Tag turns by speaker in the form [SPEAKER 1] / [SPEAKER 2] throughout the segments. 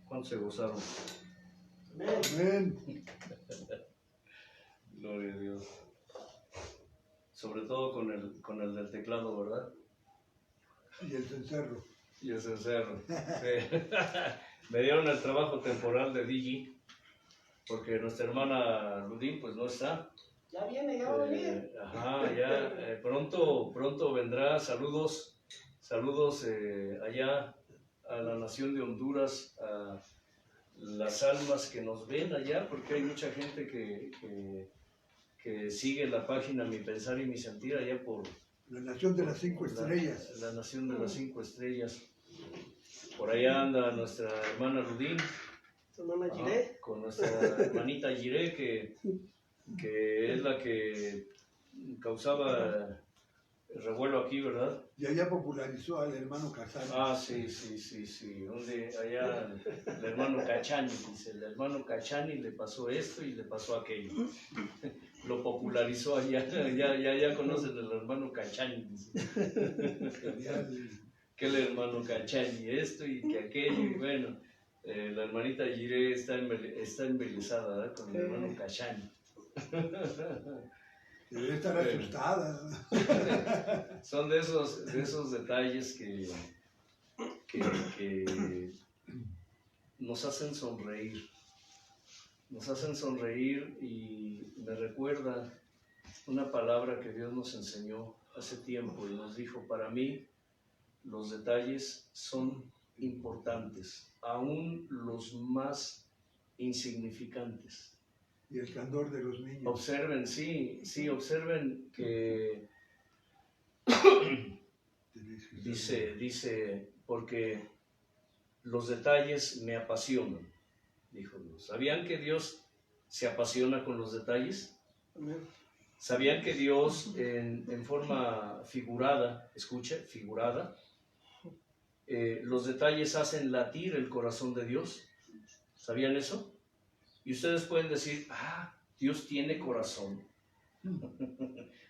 [SPEAKER 1] ¿Cuántos se gozaron?
[SPEAKER 2] Amén.
[SPEAKER 1] Gloria a Dios. Sobre todo con el del teclado, ¿verdad?
[SPEAKER 2] Y el cencerro.
[SPEAKER 1] Y el cencerro. Sí. Me dieron el trabajo temporal de Digi, porque nuestra hermana Ludín pues no está.
[SPEAKER 3] Ya viene, ya va a venir.
[SPEAKER 1] Ajá, ya pronto vendrá. Saludos allá a la nación de Honduras, a las almas que nos ven allá, porque hay mucha gente que sigue la página Mi Pensar y Mi Sentir allá por
[SPEAKER 2] La nación de las 5 estrellas.
[SPEAKER 1] la nación de las 5 estrellas. Por allá anda nuestra hermana Ludín,
[SPEAKER 3] Su hermana Giré.
[SPEAKER 1] con nuestra hermanita Giré, que es la que causaba el revuelo aquí, ¿verdad?
[SPEAKER 2] Y allá popularizó al hermano Casal.
[SPEAKER 1] Ah, sí. Donde allá el hermano Cachani, dice, el hermano Cachani le pasó esto y le pasó aquello. Lo popularizó allá, ya conocen al hermano Cachani, dice. Que el hermano Cachani, esto y que aquello, y bueno, la hermanita Giré está embelesada, ¿verdad? Con el hermano Cachani.
[SPEAKER 2] Debe estar asustada.
[SPEAKER 1] Son de esos detalles que nos hacen sonreír. Nos hacen sonreír y me recuerda una palabra que Dios nos enseñó hace tiempo y nos dijo: para mí los detalles son importantes, aún los más insignificantes.
[SPEAKER 2] Y el candor de los niños.
[SPEAKER 1] Observen, sí, observen que dice, porque los detalles me apasionan, dijo Dios. ¿Sabían que Dios se apasiona con los detalles?
[SPEAKER 3] Amén.
[SPEAKER 1] ¿Sabían que Dios en forma figurada, escuche, figurada, los detalles hacen latir el corazón de Dios? ¿Sabían eso? Y ustedes pueden decir, Dios tiene corazón.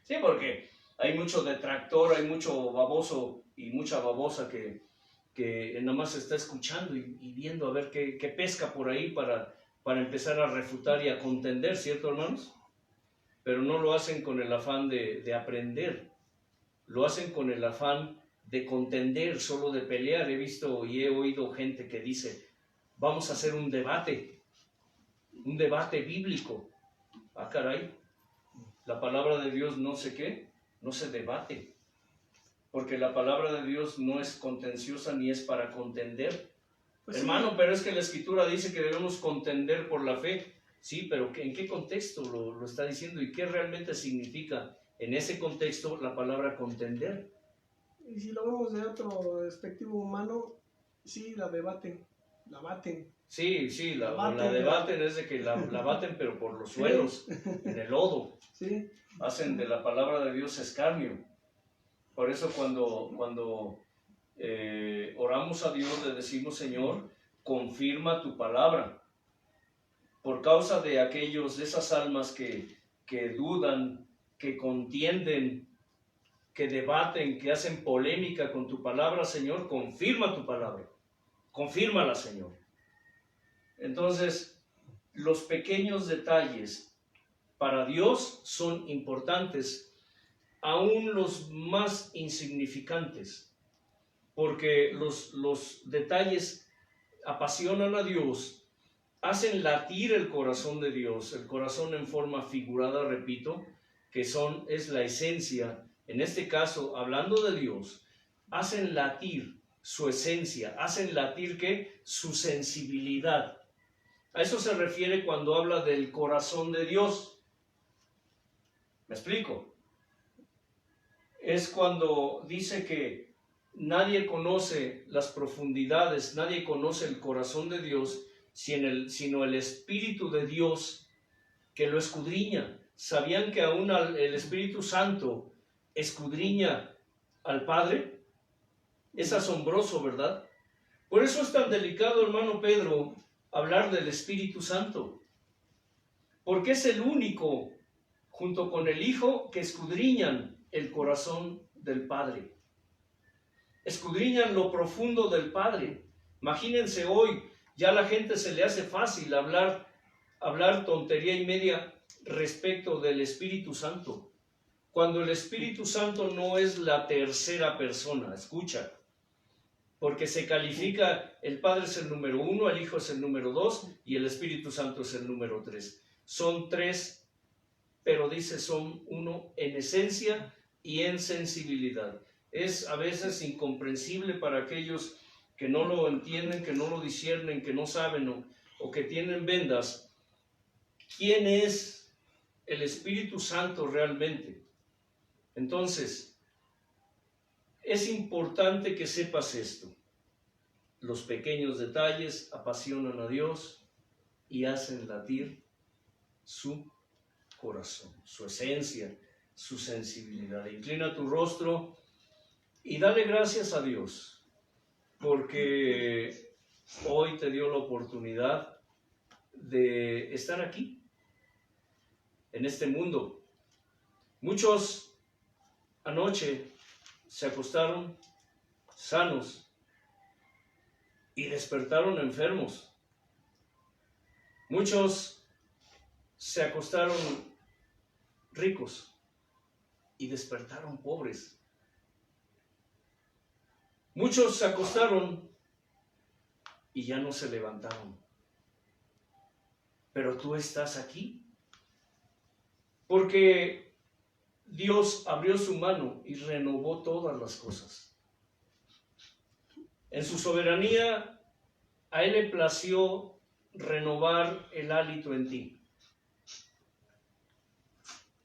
[SPEAKER 1] Sí, porque hay mucho detractor, hay mucho baboso y mucha babosa que nada más está escuchando y viendo a ver qué pesca por ahí para empezar a refutar y a contender, ¿cierto, hermanos? Pero no lo hacen con el afán de aprender, lo hacen con el afán de contender, solo de pelear. He visto y he oído gente que dice, vamos a hacer un debate bíblico. Caray, la palabra de Dios no se debate, porque la palabra de Dios no es contenciosa ni es para contender. Pues hermano, sí. Pero es que la Escritura dice que debemos contender por la fe. Sí, pero ¿en qué contexto lo está diciendo? ¿Y qué realmente significa en ese contexto la palabra contender?
[SPEAKER 3] Y si lo vemos de otro perspectivo humano, sí, la baten.
[SPEAKER 1] Sí, la debaten, es de que la baten, pero por los suelos, en el lodo.
[SPEAKER 3] Sí.
[SPEAKER 1] Hacen de la palabra de Dios escarnio. Por eso cuando oramos a Dios, le decimos, Señor, confirma tu palabra. Por causa de esas almas que dudan, que contienden, que debaten, que hacen polémica con tu palabra, Señor, confirma tu palabra. Confírmala, Señor. Entonces, los pequeños detalles para Dios son importantes, aún los más insignificantes, porque los detalles apasionan a Dios, hacen latir el corazón de Dios, el corazón en forma figurada, repito, que es la esencia. En este caso, hablando de Dios, hacen latir su esencia, hacen latir ¿qué? Su sensibilidad. A eso se refiere cuando habla del corazón de Dios. ¿Me explico? Es cuando dice que nadie conoce las profundidades, nadie conoce el corazón de Dios, sino el Espíritu de Dios que lo escudriña. ¿Sabían que aún el Espíritu Santo escudriña al Padre? Es asombroso, ¿verdad? Por eso es tan delicado, hermano Pedro, hablar del Espíritu Santo, porque es el único, junto con el Hijo, que escudriñan el corazón del Padre. escudriñan lo profundo del Padre. Imagínense hoy, ya a la gente se le hace fácil hablar tontería y media respecto del Espíritu Santo, cuando el Espíritu Santo no es la tercera persona, escucha, porque se califica, el Padre es el número 1, el Hijo es el número 2 y el Espíritu Santo es el número 3. Son 3, pero dice son uno en esencia y en sensibilidad. Es a veces incomprensible para aquellos que no lo entienden, que no lo disciernen, que no saben o que tienen vendas. ¿Quién es el Espíritu Santo realmente? Entonces, es importante que sepas esto. Los pequeños detalles apasionan a Dios y hacen latir su corazón, su esencia, su sensibilidad. Inclina tu rostro y dale gracias a Dios, porque hoy te dio la oportunidad de estar aquí, en este mundo. Muchos anoche se acostaron sanos y despertaron enfermos. Muchos se acostaron ricos y despertaron pobres. Muchos se acostaron y ya no se levantaron. Pero tú estás aquí porque Dios abrió su mano y renovó todas las cosas. En su soberanía, a Él le plació renovar el hálito en ti.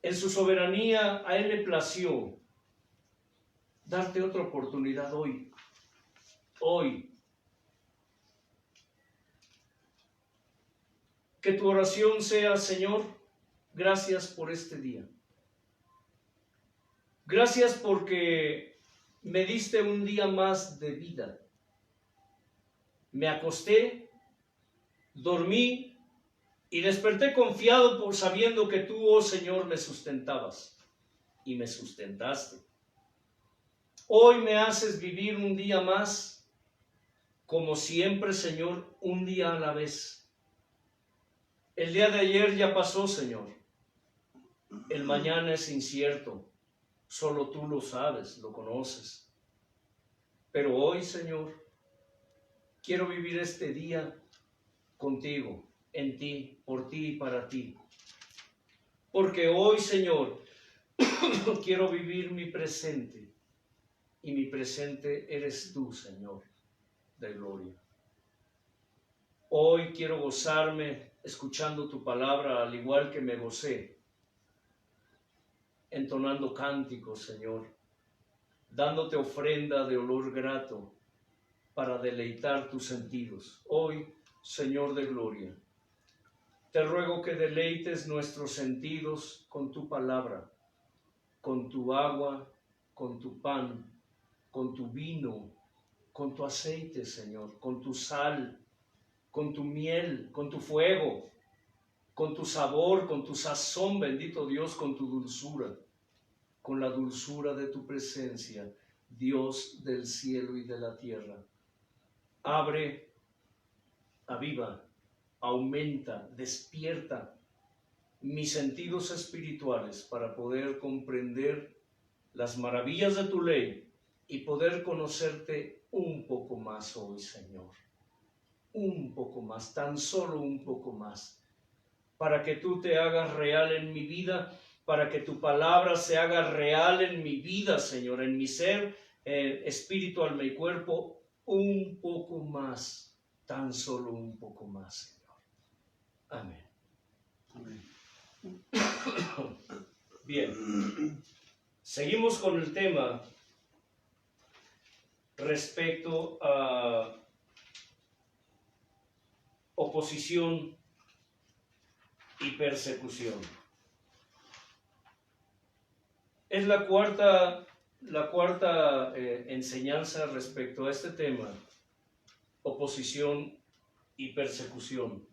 [SPEAKER 1] En su soberanía, a Él le plació darte otra oportunidad hoy. Hoy. Que tu oración sea: Señor, gracias por este día. Gracias porque me diste un día más de vida. Me acosté, dormí y desperté confiado por sabiendo que tú, oh Señor, me sustentabas y me sustentaste. Hoy me haces vivir un día más, como siempre, Señor, un día a la vez. El día de ayer ya pasó, Señor. El mañana es incierto. Solo tú lo sabes, lo conoces. Pero hoy, Señor, quiero vivir este día contigo, en ti, por ti y para ti. Porque hoy, Señor, quiero vivir mi presente. Y mi presente eres tú, Señor, de gloria. Hoy quiero gozarme escuchando tu palabra, al igual que me gocé, entonando cánticos, Señor, dándote ofrenda de olor grato para deleitar tus sentidos. Hoy, Señor de gloria, te ruego que deleites nuestros sentidos con tu palabra, con tu agua, con tu pan, con tu vino, con tu aceite, Señor, con tu sal, con tu miel, con tu fuego, con tu sabor, con tu sazón, bendito Dios, con tu dulzura, con la dulzura de tu presencia, Dios del cielo y de la tierra. Abre, aviva, aumenta, despierta mis sentidos espirituales para poder comprender las maravillas de tu ley y poder conocerte un poco más hoy, Señor. Un poco más, tan solo un poco más, para que tú te hagas real en mi vida, para que tu palabra se haga real en mi vida, Señor, en mi ser, espíritu, alma y cuerpo, un poco más, tan solo un poco más, Señor. Amén.
[SPEAKER 2] Amén.
[SPEAKER 1] Bien, seguimos con el tema respecto a oposición y persecución. Es la cuarta enseñanza respecto a este tema, oposición y persecución.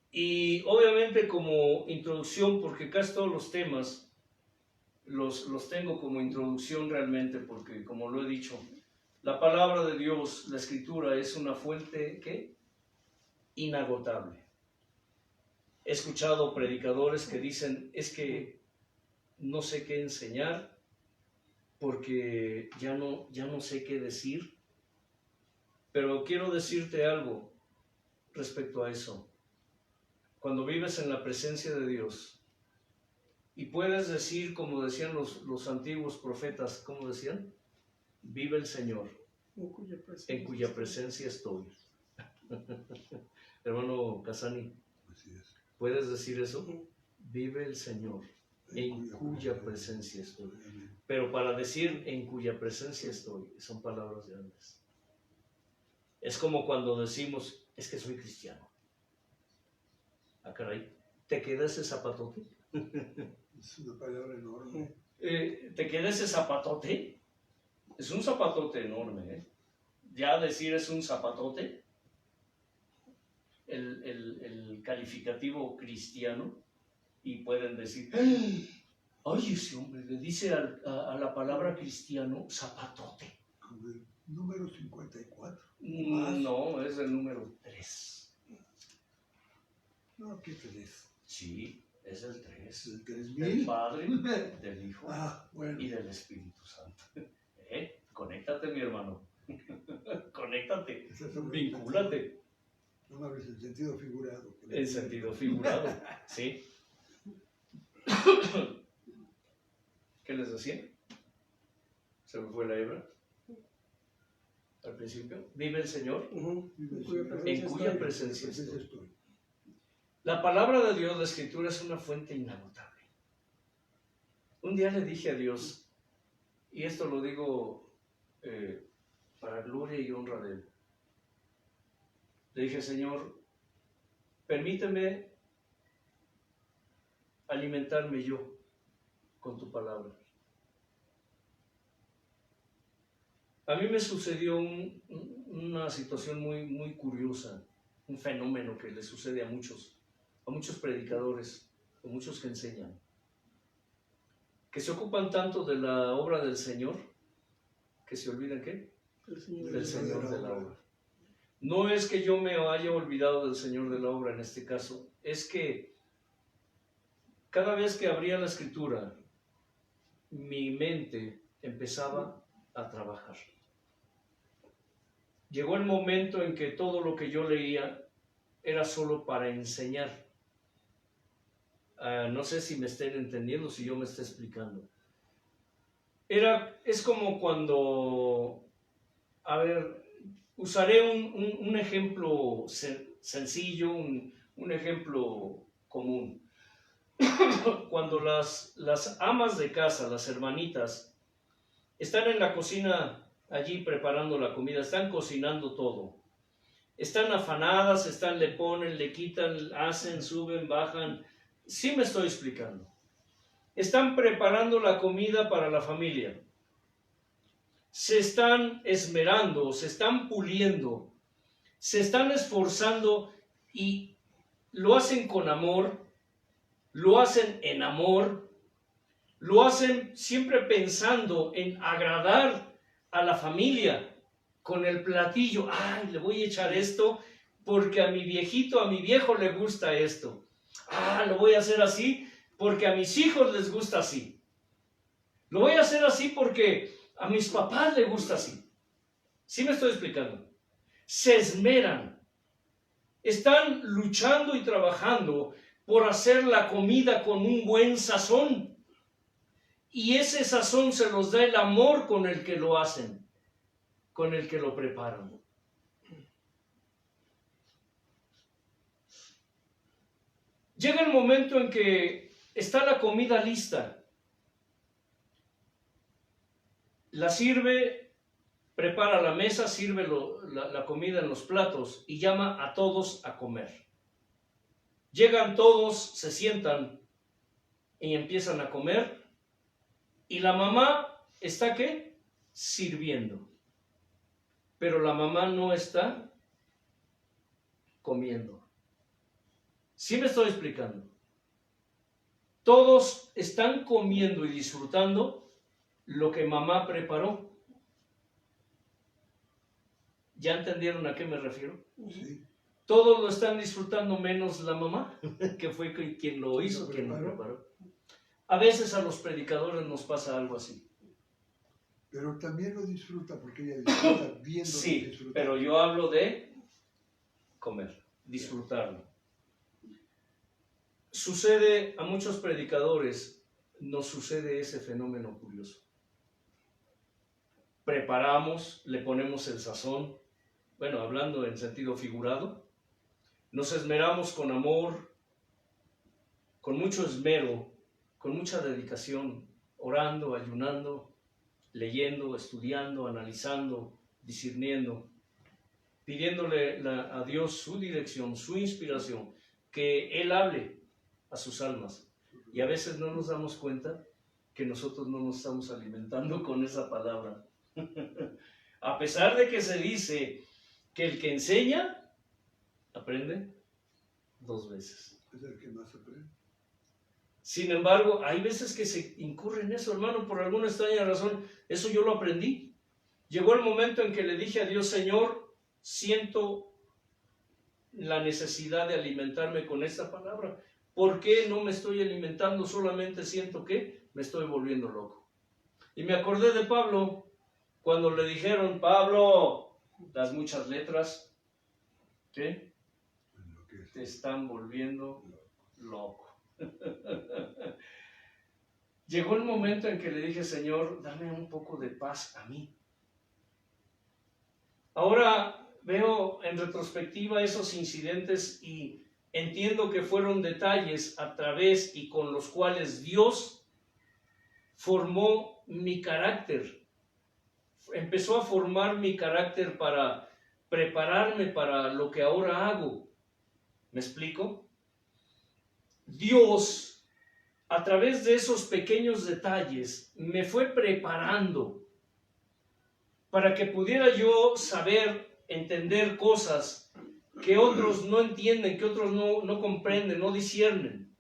[SPEAKER 1] Y obviamente como introducción, porque casi todos los temas los tengo como introducción realmente porque, como lo he dicho, la palabra de Dios, la Escritura, es una fuente, ¿qué? Inagotable. He escuchado predicadores que dicen, es que no sé qué enseñar porque ya no sé qué decir. Pero quiero decirte algo respecto a eso. Cuando vives en la presencia de Dios y puedes decir, como decían los antiguos profetas, ¿cómo decían? Vive el Señor, en cuya presencia estoy. Hermano Casani,
[SPEAKER 2] Así es.
[SPEAKER 1] ¿puedes decir eso? Vive el Señor, en cuya presencia estoy. Pero para decir en cuya presencia estoy, son palabras grandes. Es como cuando decimos, es que soy cristiano. Ah, caray, ¿te queda ese zapatote?
[SPEAKER 2] Es una palabra enorme.
[SPEAKER 1] ¿Te queda ese zapatote? Es un zapatote enorme, ¿eh? Ya decir es un zapatote, el calificativo cristiano, y pueden decir, ay, ese hombre le dice a la palabra cristiano zapatote.
[SPEAKER 2] Como el número 54.
[SPEAKER 1] No, es el número 3.
[SPEAKER 2] No, ¿qué 3?
[SPEAKER 1] Sí, es el 3.
[SPEAKER 2] ¿El
[SPEAKER 1] Del
[SPEAKER 2] 3000?
[SPEAKER 1] Padre, del Hijo
[SPEAKER 2] Bueno.
[SPEAKER 1] y del Espíritu Santo. Conéctate, mi hermano. Conéctate. Vincúlate.
[SPEAKER 2] No me hables en sentido figurado.
[SPEAKER 1] En sentido figurado, ¿sí? ¿Qué les decía? ¿Se me fue la hebra? Al principio. Vive el Señor, en cuya presencia estoy. La palabra de Dios, la Escritura, es una fuente inagotable. Un día le dije a Dios, y esto lo digo para gloria y honra de Él. Le dije, Señor, permíteme alimentarme yo con tu palabra. A mí me sucedió una situación muy curiosa, un fenómeno que le sucede a muchos predicadores, a muchos que enseñan, que se ocupan tanto de la obra del Señor, que se olvidan, ¿qué? Del Señor de la obra. No es que yo me haya olvidado del Señor de la obra en este caso, es que cada vez que abría la Escritura, mi mente empezaba a trabajar. Llegó el momento en que todo lo que yo leía era solo para enseñar. No sé si me estén entendiendo, si yo me estoy explicando. Es como cuando, a ver, usaré un ejemplo sencillo, un ejemplo común. Cuando las amas de casa, las hermanitas, están en la cocina allí preparando la comida, están cocinando todo. Están afanadas, le ponen, le quitan, hacen, suben, bajan. Sí me estoy explicando. Están preparando la comida para la familia. Se están esmerando, se están puliendo, se están esforzando y lo hacen con amor, lo hacen en amor, lo hacen siempre pensando en agradar a la familia con el platillo. Ay, le voy a echar esto porque a mi viejito, a mi viejo le gusta esto. Lo voy a hacer así porque a mis hijos les gusta así. Lo voy a hacer así porque a mis papás les gusta así. ¿Sí me estoy explicando? Se esmeran. Están luchando y trabajando por hacer la comida con un buen sazón. Y ese sazón se los da el amor con el que lo hacen, con el que lo preparan. Llega el momento en que está la comida lista. La sirve, prepara la mesa, sirve la comida en los platos y llama a todos a comer. Llegan todos, se sientan y empiezan a comer. Y la mamá está, ¿qué? Sirviendo. Pero la mamá no está comiendo. ¿Sí me estoy explicando? Todos están comiendo y disfrutando lo que mamá preparó. ¿Ya entendieron a qué me refiero?
[SPEAKER 2] Sí.
[SPEAKER 1] Todos lo están disfrutando menos la mamá, que fue quien lo hizo,
[SPEAKER 2] Lo
[SPEAKER 1] quien lo
[SPEAKER 2] preparó.
[SPEAKER 1] preparó. A veces a los predicadores nos pasa algo así.
[SPEAKER 2] Pero también lo disfruta porque ella disfruta viendo
[SPEAKER 1] Sí,
[SPEAKER 2] disfrutar.
[SPEAKER 1] pero yo hablo de comer, disfrutarlo. Sucede a muchos predicadores, nos sucede ese fenómeno curioso. Preparamos, le ponemos el sazón, bueno, hablando en sentido figurado, nos esmeramos con amor, con mucho esmero, con mucha dedicación, orando, ayunando, leyendo, estudiando, analizando, discerniendo, pidiéndole a Dios su dirección, su inspiración, que Él hable a sus almas. Y a veces no nos damos cuenta que nosotros no nos estamos alimentando con esa palabra. A pesar de que se dice que el que enseña, aprende 2 veces.
[SPEAKER 2] Es el que más aprende.
[SPEAKER 1] Sin embargo, hay veces que se incurre en eso, hermano, por alguna extraña razón. Eso yo lo aprendí. Llegó el momento en que le dije a Dios, Señor, siento la necesidad de alimentarme con esta palabra. ¿Por qué no me estoy alimentando? Solamente siento que me estoy volviendo loco. Y me acordé de Pablo, cuando le dijeron, Pablo, las muchas letras, ¿qué?
[SPEAKER 2] Lo que es
[SPEAKER 1] Te están volviendo loco. Llegó el momento en que le dije, Señor, dame un poco de paz a mí. Ahora veo en retrospectiva esos incidentes y entiendo que fueron detalles a través y con los cuales Dios formó mi carácter. Empezó a formar mi carácter para prepararme para lo que ahora hago. ¿Me explico? Dios, a través de esos pequeños detalles, me fue preparando para que pudiera yo saber, entender cosas que otros no entienden, que otros no comprenden, no disciernen.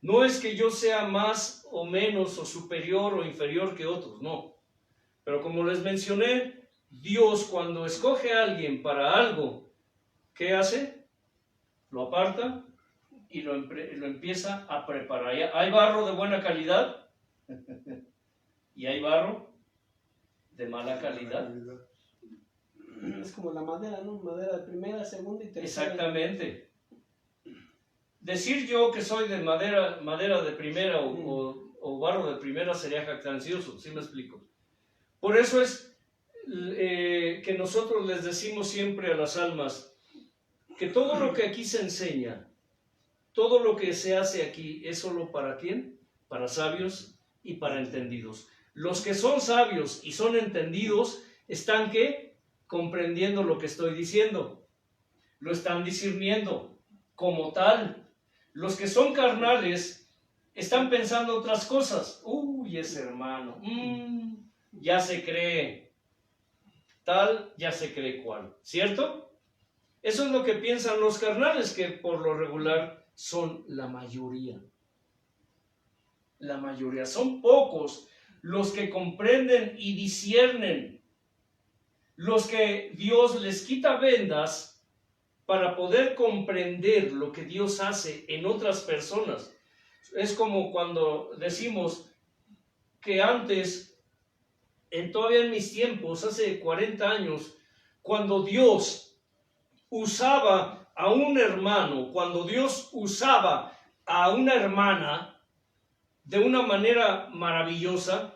[SPEAKER 1] No es que yo sea más o menos o superior o inferior que otros, no. Pero como les mencioné, Dios cuando escoge a alguien para algo, ¿qué hace? Lo aparta y lo empieza a preparar. Hay barro de buena calidad y hay barro de mala calidad.
[SPEAKER 3] Es como la madera, ¿no? Madera de primera, segunda y tercera.
[SPEAKER 1] Exactamente. Decir yo que soy de madera de primera o barro de primera sería jactancioso, ¿sí me explico? Por eso es que nosotros les decimos siempre a las almas que todo lo que aquí se enseña, todo lo que se hace aquí es solo para ¿quién? Para sabios y para entendidos. Los que son sabios y son entendidos están ¿qué? Comprendiendo lo que estoy diciendo. Lo están discerniendo como tal. Los que son carnales están pensando otras cosas. Uy, ese hermano, ya se cree tal, ya se cree cual. ¿Cierto? Eso es lo que piensan los carnales, que por lo regular son la mayoría. La mayoría. Son pocos los que comprenden y disciernen. Los que Dios les quita vendas para poder comprender lo que Dios hace en otras personas. Es como cuando decimos que antes, todavía en mis tiempos, hace 40 años, cuando Dios usaba a un hermano, cuando Dios usaba a una hermana de una manera maravillosa,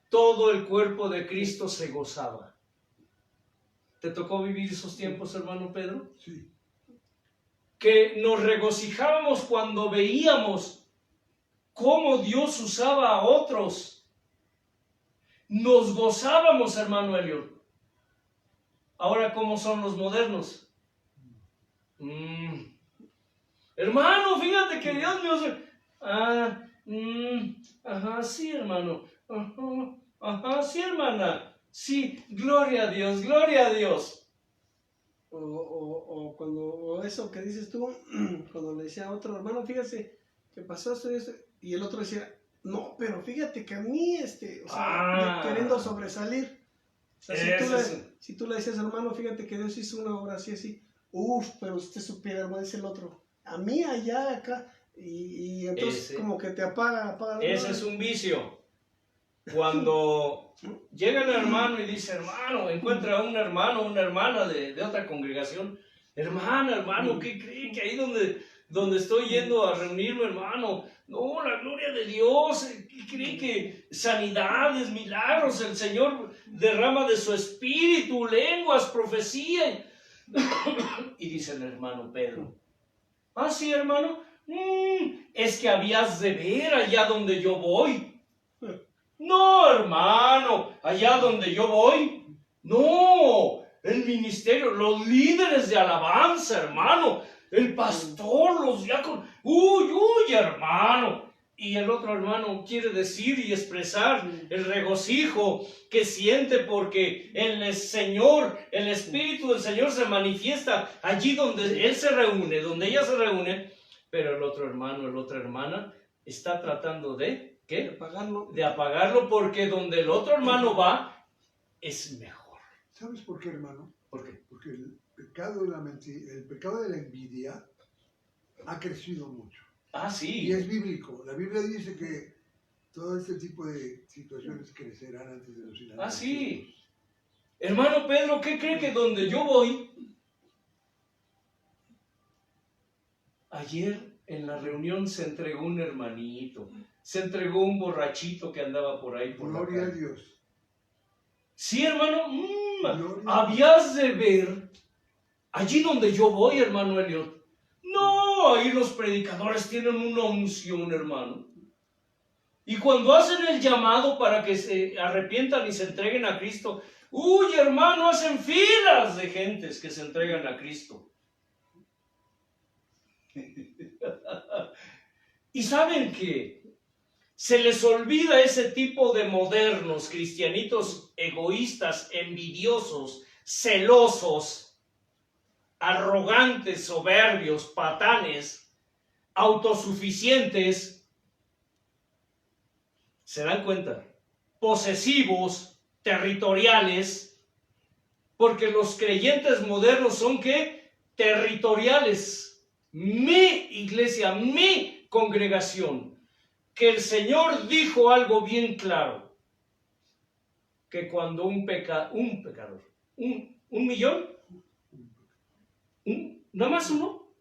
[SPEAKER 1] todo el cuerpo de Cristo se gozaba. ¿Te tocó vivir esos tiempos, hermano Pedro?
[SPEAKER 2] Sí.
[SPEAKER 1] Que nos regocijábamos cuando veíamos cómo Dios usaba a otros. Nos gozábamos, hermano Elliot. Ahora, ¿cómo son los modernos? Hermano, fíjate que Dios me usa. Ajá, sí, hermano. Ajá, sí, hermana. Sí, gloria a Dios, gloria a Dios.
[SPEAKER 3] O eso que dices tú, cuando le decía a otro hermano, fíjese que pasó esto y esto, Y el otro decía, no, pero fíjate que a mí, o sea,
[SPEAKER 1] Ah.
[SPEAKER 3] queriendo sobresalir. O sea,
[SPEAKER 1] Ese
[SPEAKER 3] si tú le decías, hermano, fíjate que Dios hizo una obra así, así. Uf, pero usted supiera, hermano, dice el otro. A mí, allá, acá. Y entonces
[SPEAKER 1] Ese.
[SPEAKER 3] como que te apaga.
[SPEAKER 1] Ese es un vicio. Cuando llega el hermano y dice, hermano, encuentra a un hermano o una hermana de otra congregación. Hermano, ¿qué cree que ahí donde estoy yendo a reunirme, hermano? No, la gloria de Dios. ¿Qué cree que sanidades, milagros, el Señor derrama de su espíritu, lenguas, profecía? Y dice el hermano Pedro, ah, sí, hermano, es que habías de ver allá donde yo voy. No, hermano, allá donde yo voy. No, el ministerio, los líderes de alabanza, hermano, el pastor, los diáconos. Uy, hermano. Y el otro hermano quiere decir y expresar el regocijo que siente porque el Señor, el Espíritu del Señor se manifiesta allí donde Él se reúne, donde ella se reúne, pero el otro hermano, la otra hermana está tratando de, ¿qué? De apagarlo porque donde el otro hermano va es mejor.
[SPEAKER 2] ¿Sabes por qué, hermano?
[SPEAKER 1] ¿Por qué?
[SPEAKER 2] Porque el pecado de la mentira, el pecado de la envidia ha crecido mucho.
[SPEAKER 1] Ah,
[SPEAKER 2] Y
[SPEAKER 1] sí.
[SPEAKER 2] es bíblico. La Biblia dice que todo este tipo de situaciones crecerán antes de los finales.
[SPEAKER 1] Ah, sí. Hermano Pedro, ¿qué cree que donde yo voy? Ayer en la reunión se entregó un hermanito, se entregó un borrachito que andaba por ahí por la
[SPEAKER 2] Gloria a
[SPEAKER 1] calle.
[SPEAKER 2] Dios.
[SPEAKER 1] Sí, hermano,
[SPEAKER 2] Gloria.
[SPEAKER 1] habías de ver allí donde yo voy, hermano Elliot. No, ahí los predicadores tienen una unción, hermano. Y cuando hacen el llamado para que se arrepientan y se entreguen a Cristo, uy, hermano, hacen filas de gentes que se entregan a Cristo. Y saben que se les olvida ese tipo de modernos, cristianitos egoístas, envidiosos, celosos, arrogantes, soberbios, patanes, autosuficientes. ¿Se dan cuenta? Posesivos, territoriales, porque los creyentes modernos son ¿qué? Territoriales. Mi iglesia, mi congregación, que el Señor dijo algo bien claro, que cuando un pecador, un millón, ¿nada más uno?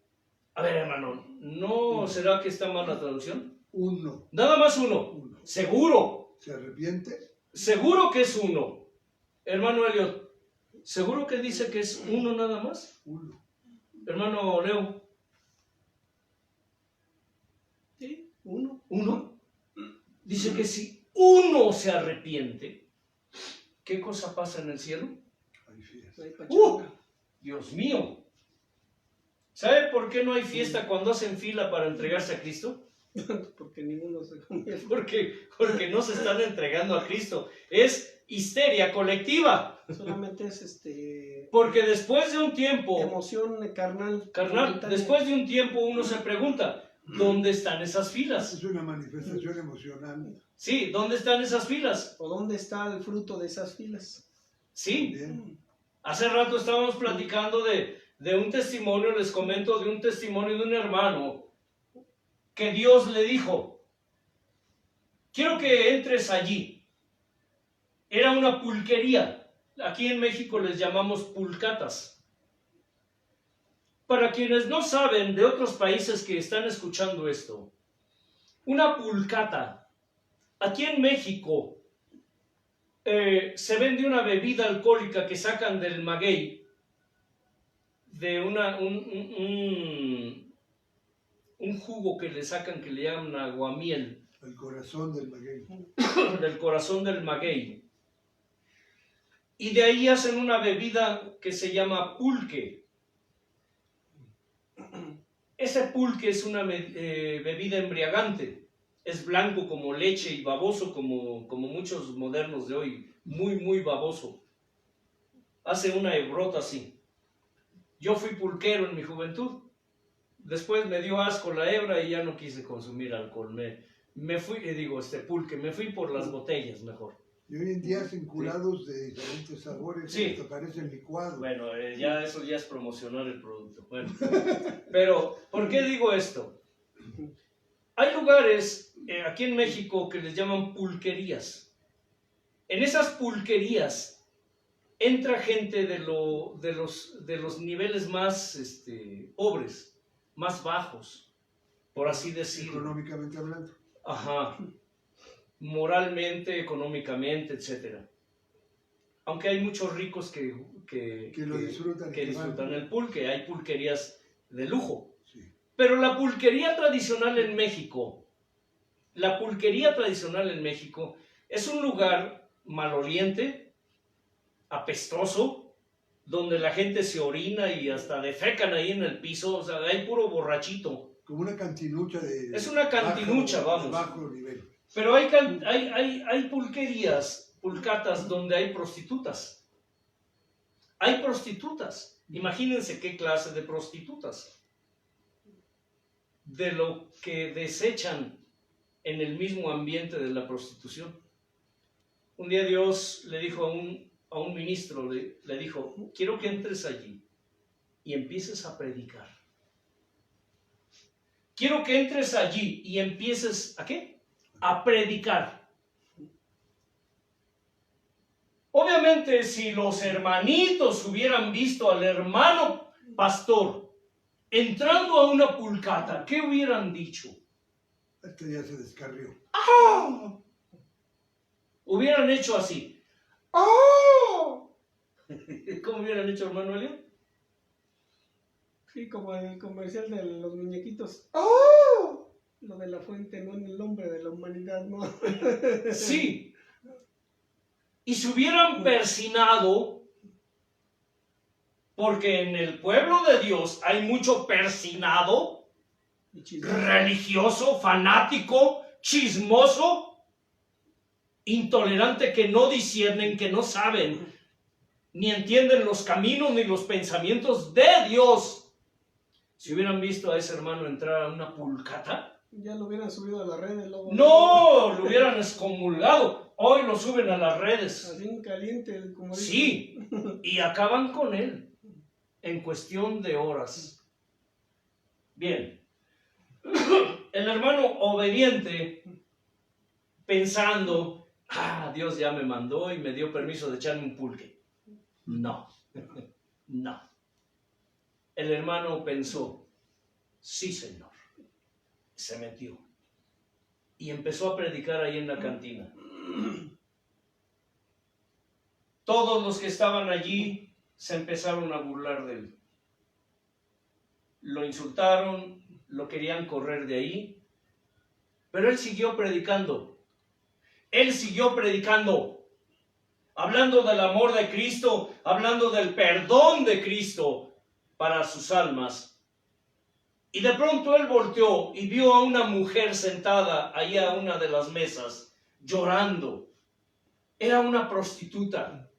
[SPEAKER 1] A ver, hermano, ¿no será que está mal la traducción?
[SPEAKER 2] Uno.
[SPEAKER 1] Nada más uno.
[SPEAKER 2] Uno.
[SPEAKER 1] Seguro.
[SPEAKER 2] ¿Se arrepiente?
[SPEAKER 1] Seguro que es uno. Hermano Elliot, ¿seguro que dice que es uno nada más?
[SPEAKER 2] Uno.
[SPEAKER 1] Hermano Leo.
[SPEAKER 3] Sí, uno.
[SPEAKER 1] ¿Uno? Dice que si uno se arrepiente, ¿qué cosa pasa en el cielo?
[SPEAKER 2] Hay fiesta.
[SPEAKER 3] Ahí pachanga.
[SPEAKER 1] Dios mío. ¿Sabe por qué no hay fiesta cuando hacen fila para entregarse a Cristo?
[SPEAKER 3] Porque ninguno se convierte.
[SPEAKER 1] Porque no se están entregando a Cristo. Es histeria colectiva.
[SPEAKER 3] Solamente es
[SPEAKER 1] Porque después de un tiempo,
[SPEAKER 3] emoción carnal.
[SPEAKER 1] después de un tiempo uno se pregunta, ¿dónde están esas filas?
[SPEAKER 2] Es una manifestación emocional.
[SPEAKER 1] Sí, ¿dónde están esas filas?
[SPEAKER 3] ¿O dónde está el fruto de esas filas?
[SPEAKER 1] Sí,
[SPEAKER 2] Bien.
[SPEAKER 1] hace rato estábamos platicando de un testimonio, les comento de un testimonio de un hermano que Dios le dijo, quiero que entres allí. Era una pulquería. Aquí en México les llamamos pulcatas. Para quienes no saben de otros países que están escuchando esto, una pulcata, aquí en México, se vende una bebida alcohólica que sacan del maguey, de un jugo que le sacan que le llaman aguamiel,
[SPEAKER 2] El corazón del maguey.
[SPEAKER 1] del corazón del maguey. Y de ahí hacen una bebida que se llama pulque. Ese pulque es una bebida embriagante. Es blanco como leche y baboso como muchos modernos de hoy. Muy, muy baboso. Hace una hebrota así. Yo fui pulquero en mi juventud. Después me dio asco la hebra y ya no quise consumir alcohol. me fui, pulque, me fui por las botellas mejor.
[SPEAKER 2] Y hoy en día hacen curados de diferentes sabores,
[SPEAKER 1] Sí.
[SPEAKER 2] que parecen licuados.
[SPEAKER 1] Bueno, eso ya es promocionar el producto. Bueno, pero, ¿por qué digo esto? Hay lugares aquí en México que les llaman pulquerías. En esas pulquerías entra gente de los niveles más pobres, más bajos, por así decirlo.
[SPEAKER 2] Económicamente hablando.
[SPEAKER 1] Ajá. Moralmente, económicamente, etcétera. Aunque hay muchos ricos que
[SPEAKER 2] lo disfrutan.
[SPEAKER 1] que disfrutan el pulque, hay pulquerías de lujo.
[SPEAKER 2] Sí.
[SPEAKER 1] Pero la pulquería tradicional en México es un lugar maloliente, apestoso, donde la gente se orina y hasta defecan ahí en el piso, o sea, hay puro borrachito.
[SPEAKER 2] Como una cantinucha de...
[SPEAKER 1] Es una cantinucha, vamos.
[SPEAKER 2] Bajo nivel.
[SPEAKER 1] Pero hay pulquerías, pulcatas, donde hay prostitutas. Hay prostitutas. Imagínense qué clase de prostitutas. De lo que desechan en el mismo ambiente de la prostitución. Un día Dios le dijo a un ministro, le dijo, quiero que entres allí y empieces a predicar. Quiero que entres allí y empieces, ¿a qué? A predicar. Obviamente, si los hermanitos hubieran visto al hermano pastor entrando a una pulcata, ¿qué hubieran dicho?
[SPEAKER 2] Este ya se descarrió.
[SPEAKER 1] ¡Ah! Hubieran hecho así. ¡Ah! ¿Cómo hubieran hecho, hermano Elio?
[SPEAKER 3] Sí, como el comercial de los muñequitos.
[SPEAKER 1] ¡Ah!
[SPEAKER 3] Lo de la fuente, no en el nombre de la humanidad, ¿no?
[SPEAKER 1] Sí. Y se hubieran persinado, porque en el pueblo de Dios hay mucho persinado, religioso, fanático, chismoso, intolerante, que no disciernen, que no saben, ni entienden los caminos ni los pensamientos de Dios. Si hubieran visto a ese hermano entrar a una pulcata,
[SPEAKER 3] ya lo hubieran subido a las redes. Luego,
[SPEAKER 1] no, lo hubieran excomulgado. Hoy lo suben a las redes.
[SPEAKER 3] Así en caliente, como dicen.
[SPEAKER 1] Sí, y acaban con él en cuestión de horas. Bien, el hermano obediente, pensando, Dios ya me mandó y me dio permiso de echarme un pulque. No, no. El hermano pensó, sí, Señor. Se metió y empezó a predicar ahí en la cantina. Todos los que estaban allí se empezaron a burlar de él. Lo insultaron, lo querían correr de ahí, pero él siguió predicando. Él siguió predicando, hablando del amor de Cristo, hablando del perdón de Cristo para sus almas. Y de pronto él volteó y vio a una mujer sentada ahí a una de las mesas, llorando. Era una prostituta.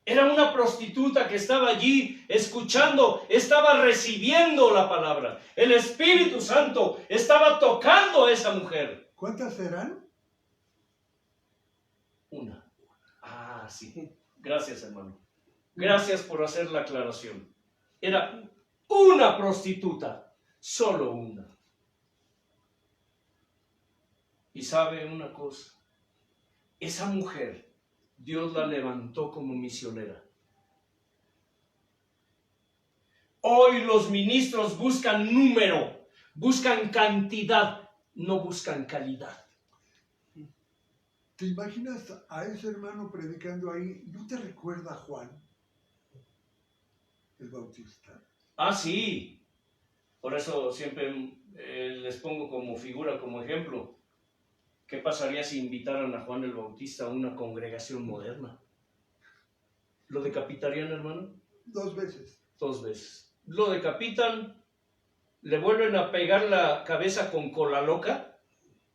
[SPEAKER 1] Era una prostituta que estaba allí escuchando, estaba recibiendo la palabra. El Espíritu Santo estaba tocando a esa mujer.
[SPEAKER 2] ¿Cuántas serán?
[SPEAKER 1] Una. Sí. Gracias, hermano. Gracias por hacer la aclaración. Era una prostituta, solo una. Y sabe una cosa, esa mujer, Dios la levantó como misionera. Hoy los ministros buscan número, buscan cantidad, no buscan calidad.
[SPEAKER 2] ¿Te imaginas a ese hermano predicando ahí? ¿No te recuerda a Juan el Bautista?
[SPEAKER 1] Sí. Por eso siempre les pongo como figura, como ejemplo. ¿Qué pasaría si invitaran a Juan el Bautista a una congregación moderna? ¿Lo decapitarían, hermano?
[SPEAKER 2] 2 veces.
[SPEAKER 1] 2 veces. Lo decapitan, le vuelven a pegar la cabeza con cola loca,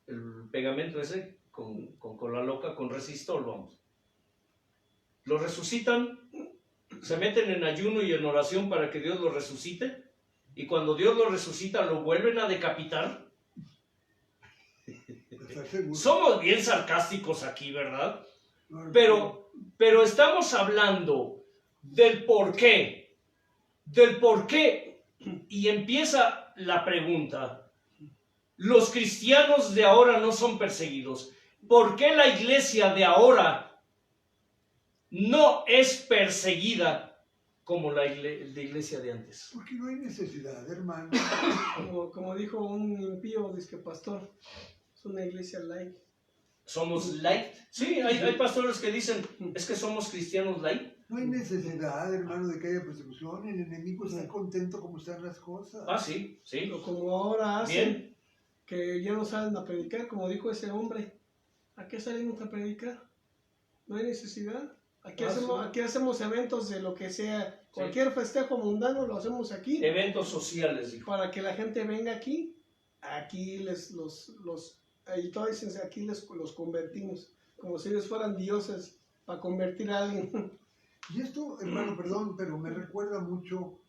[SPEAKER 1] el pegamento ese, con cola loca, con resistol, vamos. Lo resucitan, se meten en ayuno y en oración para que Dios lo resucite, y cuando Dios lo resucita, lo vuelven a decapitar.
[SPEAKER 2] ¿Estás seguro?
[SPEAKER 1] Somos bien sarcásticos aquí, ¿verdad?
[SPEAKER 2] No,
[SPEAKER 1] Pero estamos hablando del por qué. Del por qué. Y empieza la pregunta. Los cristianos de ahora no son perseguidos. ¿Por qué la iglesia de ahora no es perseguida como la iglesia de antes?
[SPEAKER 2] porque no hay necesidad, hermano.
[SPEAKER 3] Como dijo un impío, disque pastor, es una iglesia light.
[SPEAKER 1] ¿Somos light? Sí, hay pastores que dicen, es que somos cristianos light.
[SPEAKER 2] No hay necesidad, hermano, de que haya persecución. El enemigo está contento como están las cosas.
[SPEAKER 1] Ah, sí, sí.
[SPEAKER 3] Pero como ahora hacen,
[SPEAKER 1] Bien.
[SPEAKER 3] que ya no salen a predicar, como dijo ese hombre, ¿a qué salimos a predicar? No hay necesidad. Aquí, aquí hacemos eventos de lo que sea, cualquier festejo mundano lo hacemos aquí.
[SPEAKER 1] Eventos sociales, dijo.
[SPEAKER 3] Para que la gente venga aquí, aquí y todos dicen, aquí los convertimos, como si ellos fueran dioses, para convertir a alguien.
[SPEAKER 2] Y esto, hermano, perdón, pero me recuerda mucho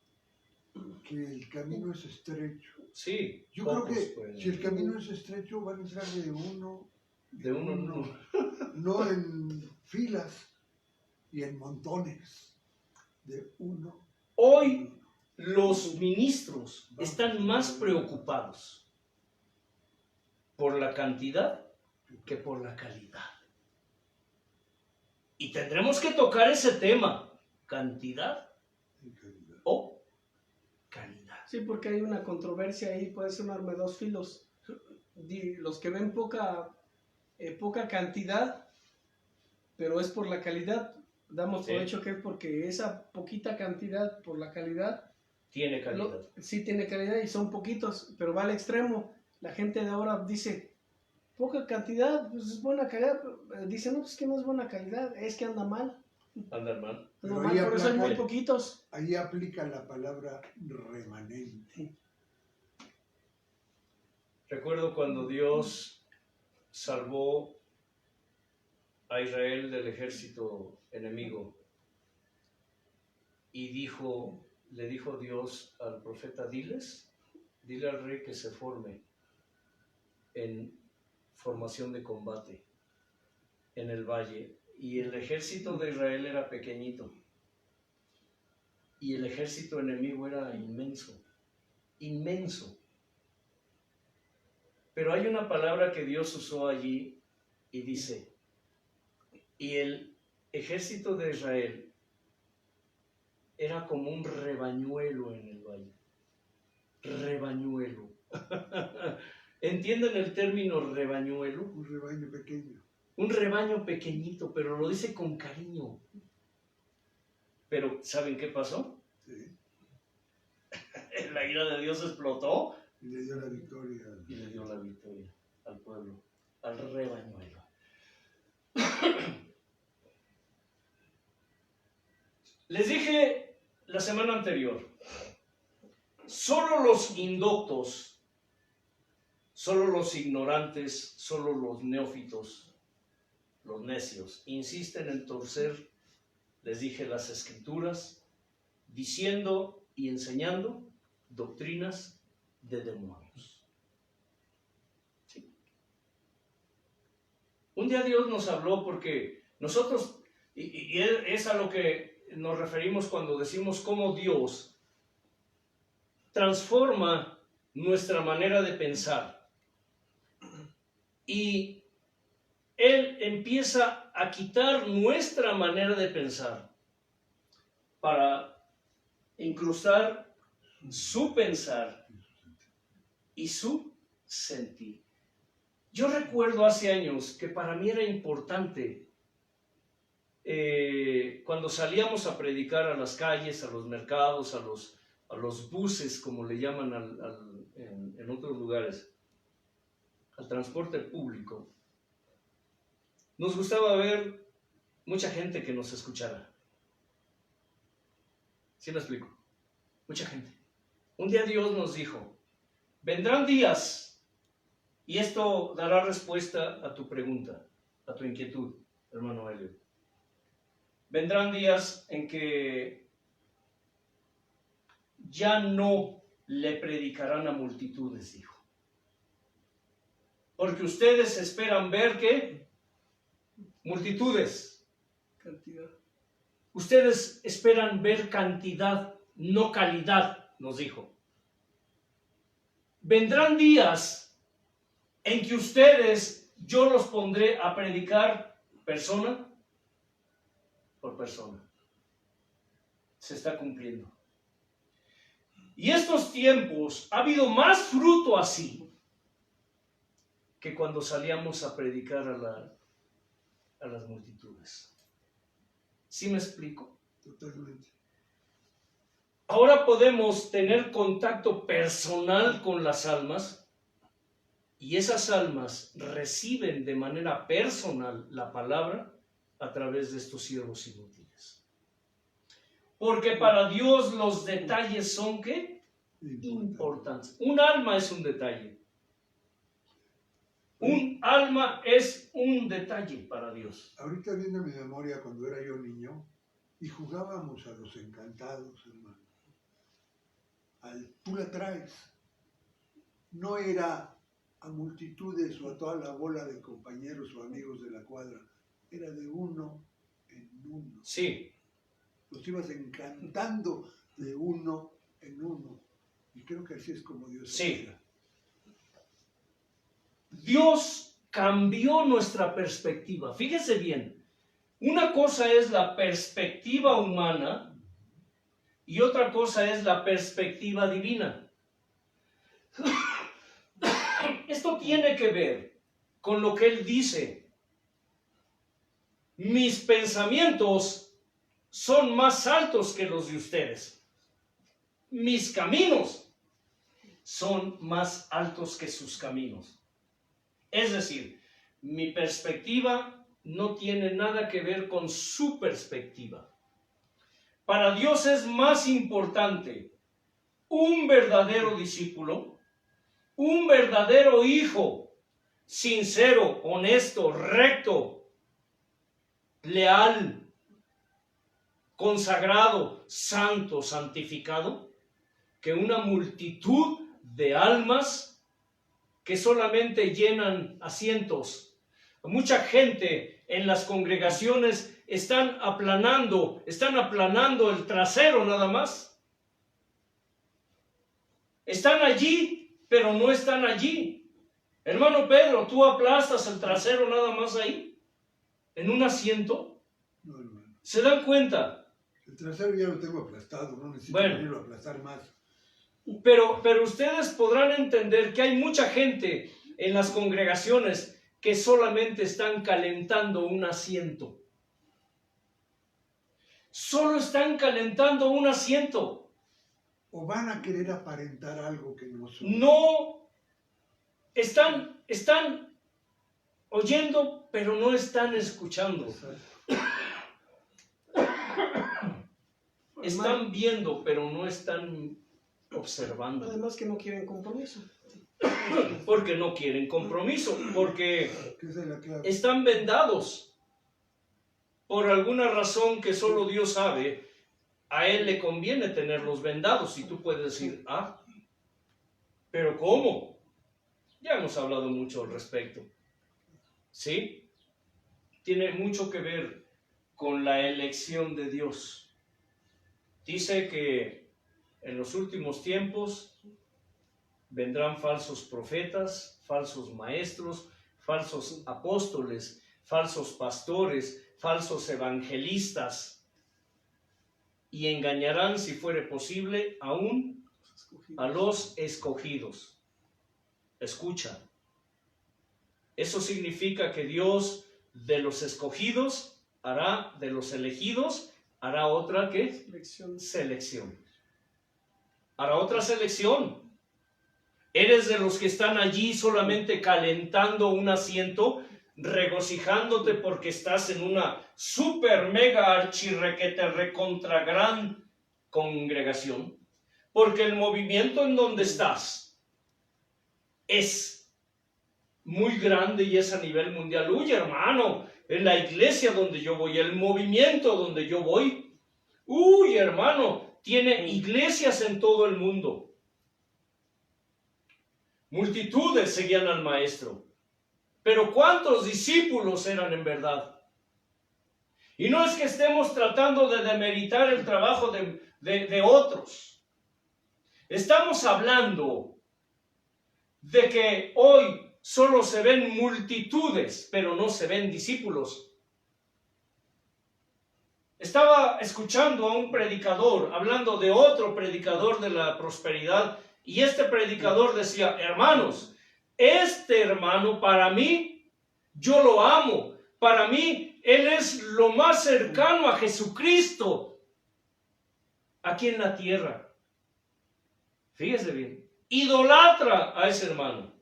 [SPEAKER 2] que el camino es estrecho.
[SPEAKER 1] Sí.
[SPEAKER 2] Yo creo que
[SPEAKER 1] pueden.
[SPEAKER 2] si el camino es estrecho, van a entrar de uno
[SPEAKER 1] De uno en uno.
[SPEAKER 2] no en filas y en montones, de uno.
[SPEAKER 1] Hoy los ministros están más preocupados por la cantidad que por la calidad. Y tendremos que tocar ese tema, cantidad o calidad.
[SPEAKER 3] Sí, porque hay una controversia ahí, puede ser un arma de dos filos. Los que ven poca cantidad, pero es por la calidad, damos por hecho que es porque esa poquita cantidad por la calidad
[SPEAKER 1] tiene calidad.
[SPEAKER 3] Sí tiene calidad y son poquitos, pero va al extremo. La gente de ahora dice, poca cantidad, pues es buena calidad. Dice, no, pues que no es buena calidad, es que anda mal.
[SPEAKER 1] Anda mal.
[SPEAKER 3] Anda mal, por eso hay muy poquitos.
[SPEAKER 2] Ahí aplica la palabra remanente.
[SPEAKER 1] Recuerdo cuando Dios salvó a Israel del ejército enemigo y le dijo Dios al profeta, dile al rey que se forme en formación de combate en el valle. Y el ejército de Israel era pequeñito y el ejército enemigo era inmenso, inmenso. Pero hay una palabra que Dios usó allí y dice, y el ejército de Israel era como un rebañuelo en el valle. Rebañuelo. ¿Entienden el término rebañuelo?
[SPEAKER 2] Un rebaño pequeño.
[SPEAKER 1] Un rebaño pequeñito, pero lo dice con cariño. Pero, ¿saben qué pasó?
[SPEAKER 2] Sí.
[SPEAKER 1] La ira de Dios explotó
[SPEAKER 2] Y le dio la victoria.
[SPEAKER 1] y le dio la victoria al pueblo, al rebañuelo. Les dije la semana anterior, solo los indoctos, solo los ignorantes, solo los neófitos, los necios, insisten en torcer, les dije, las escrituras, diciendo y enseñando doctrinas de demonios. ¿Sí? Un día Dios nos habló porque nosotros, y es a lo que nos referimos cuando decimos cómo Dios transforma nuestra manera de pensar. Y Él empieza a quitar nuestra manera de pensar para incrustar su pensar y su sentir. Yo recuerdo hace años que para mí era importante cuando salíamos a predicar a las calles, a los mercados, a los buses, como le llaman en otros lugares, al transporte público, nos gustaba ver mucha gente que nos escuchara. ¿Sí me explico? Mucha gente. Un día Dios nos dijo, vendrán días, y esto dará respuesta a tu pregunta, a tu inquietud, hermano Helio. Vendrán días en que ya no le predicarán a multitudes, dijo. Porque ustedes esperan ver ¿qué? Multitudes.
[SPEAKER 3] Cantidad.
[SPEAKER 1] Ustedes esperan ver cantidad, no calidad, nos dijo. Vendrán días en que ustedes, yo los pondré a predicar persona por persona. Se está cumpliendo. Y estos tiempos ha habido más fruto así que cuando salíamos a predicar a las multitudes. ¿Sí me explico?
[SPEAKER 2] Totalmente.
[SPEAKER 1] Ahora podemos tener contacto personal con las almas y esas almas reciben de manera personal la palabra a través de estos siervos inútiles. Porque para Dios los detalles son ¿qué? Importantes. Un alma es un detalle. Un alma es un detalle para Dios.
[SPEAKER 2] Ahorita viene a mi memoria cuando era yo niño y jugábamos a los encantados, hermano. Tú la traes. No era a multitudes o a toda la bola de compañeros o amigos de la cuadra. Era de uno en uno.
[SPEAKER 1] Sí.
[SPEAKER 2] Los ibas encantando de uno en uno. Y creo que así es como Dios
[SPEAKER 1] Sí.
[SPEAKER 2] opera.
[SPEAKER 1] Dios cambió nuestra perspectiva. Fíjese bien, una cosa es la perspectiva humana y otra cosa es la perspectiva divina. Esto tiene que ver con lo que Él dice. Mis pensamientos son más altos que los de ustedes. Mis caminos son más altos que sus caminos. Es decir, mi perspectiva no tiene nada que ver con su perspectiva. Para Dios es más importante un verdadero discípulo, un verdadero hijo, sincero, honesto, recto, leal, consagrado, santo, santificado, que una multitud de almas que solamente llenan asientos. Mucha gente en las congregaciones están aplanando el trasero nada más. Están allí, pero no están allí. Hermano Pedro, ¿tú aplastas el trasero nada más ahí? ¿En un asiento?
[SPEAKER 2] No, hermano.
[SPEAKER 1] ¿Se dan cuenta?
[SPEAKER 2] El trasero ya lo tengo aplastado, no necesito venirlo a aplastar más.
[SPEAKER 1] Pero ustedes podrán entender que hay mucha gente en las congregaciones que solamente están calentando un asiento. Solo están calentando un asiento.
[SPEAKER 2] O van a querer aparentar algo que no son.
[SPEAKER 1] No, están oyendo, pero no están escuchando. Están viendo, pero no están observando.
[SPEAKER 3] Además que no quieren compromiso.
[SPEAKER 1] Porque no quieren compromiso, porque
[SPEAKER 2] Esa es la clave.
[SPEAKER 1] están vendados. Por alguna razón que solo Dios sabe, a Él le conviene tenerlos vendados. Y tú puedes decir, ¿pero cómo? Ya hemos hablado mucho al respecto. ¿Sí? Tiene mucho que ver con la elección de Dios. Dice que en los últimos tiempos vendrán falsos profetas, falsos maestros, falsos apóstoles, falsos pastores, falsos evangelistas, y engañarán, si fuere posible, aún a los escogidos. Escucha. Eso significa que Dios de los escogidos hará, de los elegidos, hará otra ¿qué? Selección. Hará otra selección. ¿Eres de los que están allí solamente calentando un asiento, regocijándote porque estás en una super mega archirrequete recontra gran congregación? Porque el movimiento en donde estás es muy grande y es a nivel mundial. Uy, hermano, en la iglesia donde yo voy, el movimiento donde yo voy, uy, hermano, tiene iglesias en todo el mundo. Multitudes seguían al maestro. pero ¿cuántos discípulos eran en verdad? Y no es que estemos tratando de demeritar el trabajo de otros. Estamos hablando de que hoy solo se ven multitudes, pero no se ven discípulos. Estaba escuchando a un predicador, hablando de otro predicador de la prosperidad, y este predicador decía, hermanos, este hermano para mí, yo lo amo, para mí, él es lo más cercano a Jesucristo aquí en la tierra. Fíjese bien, idolatra a ese hermano.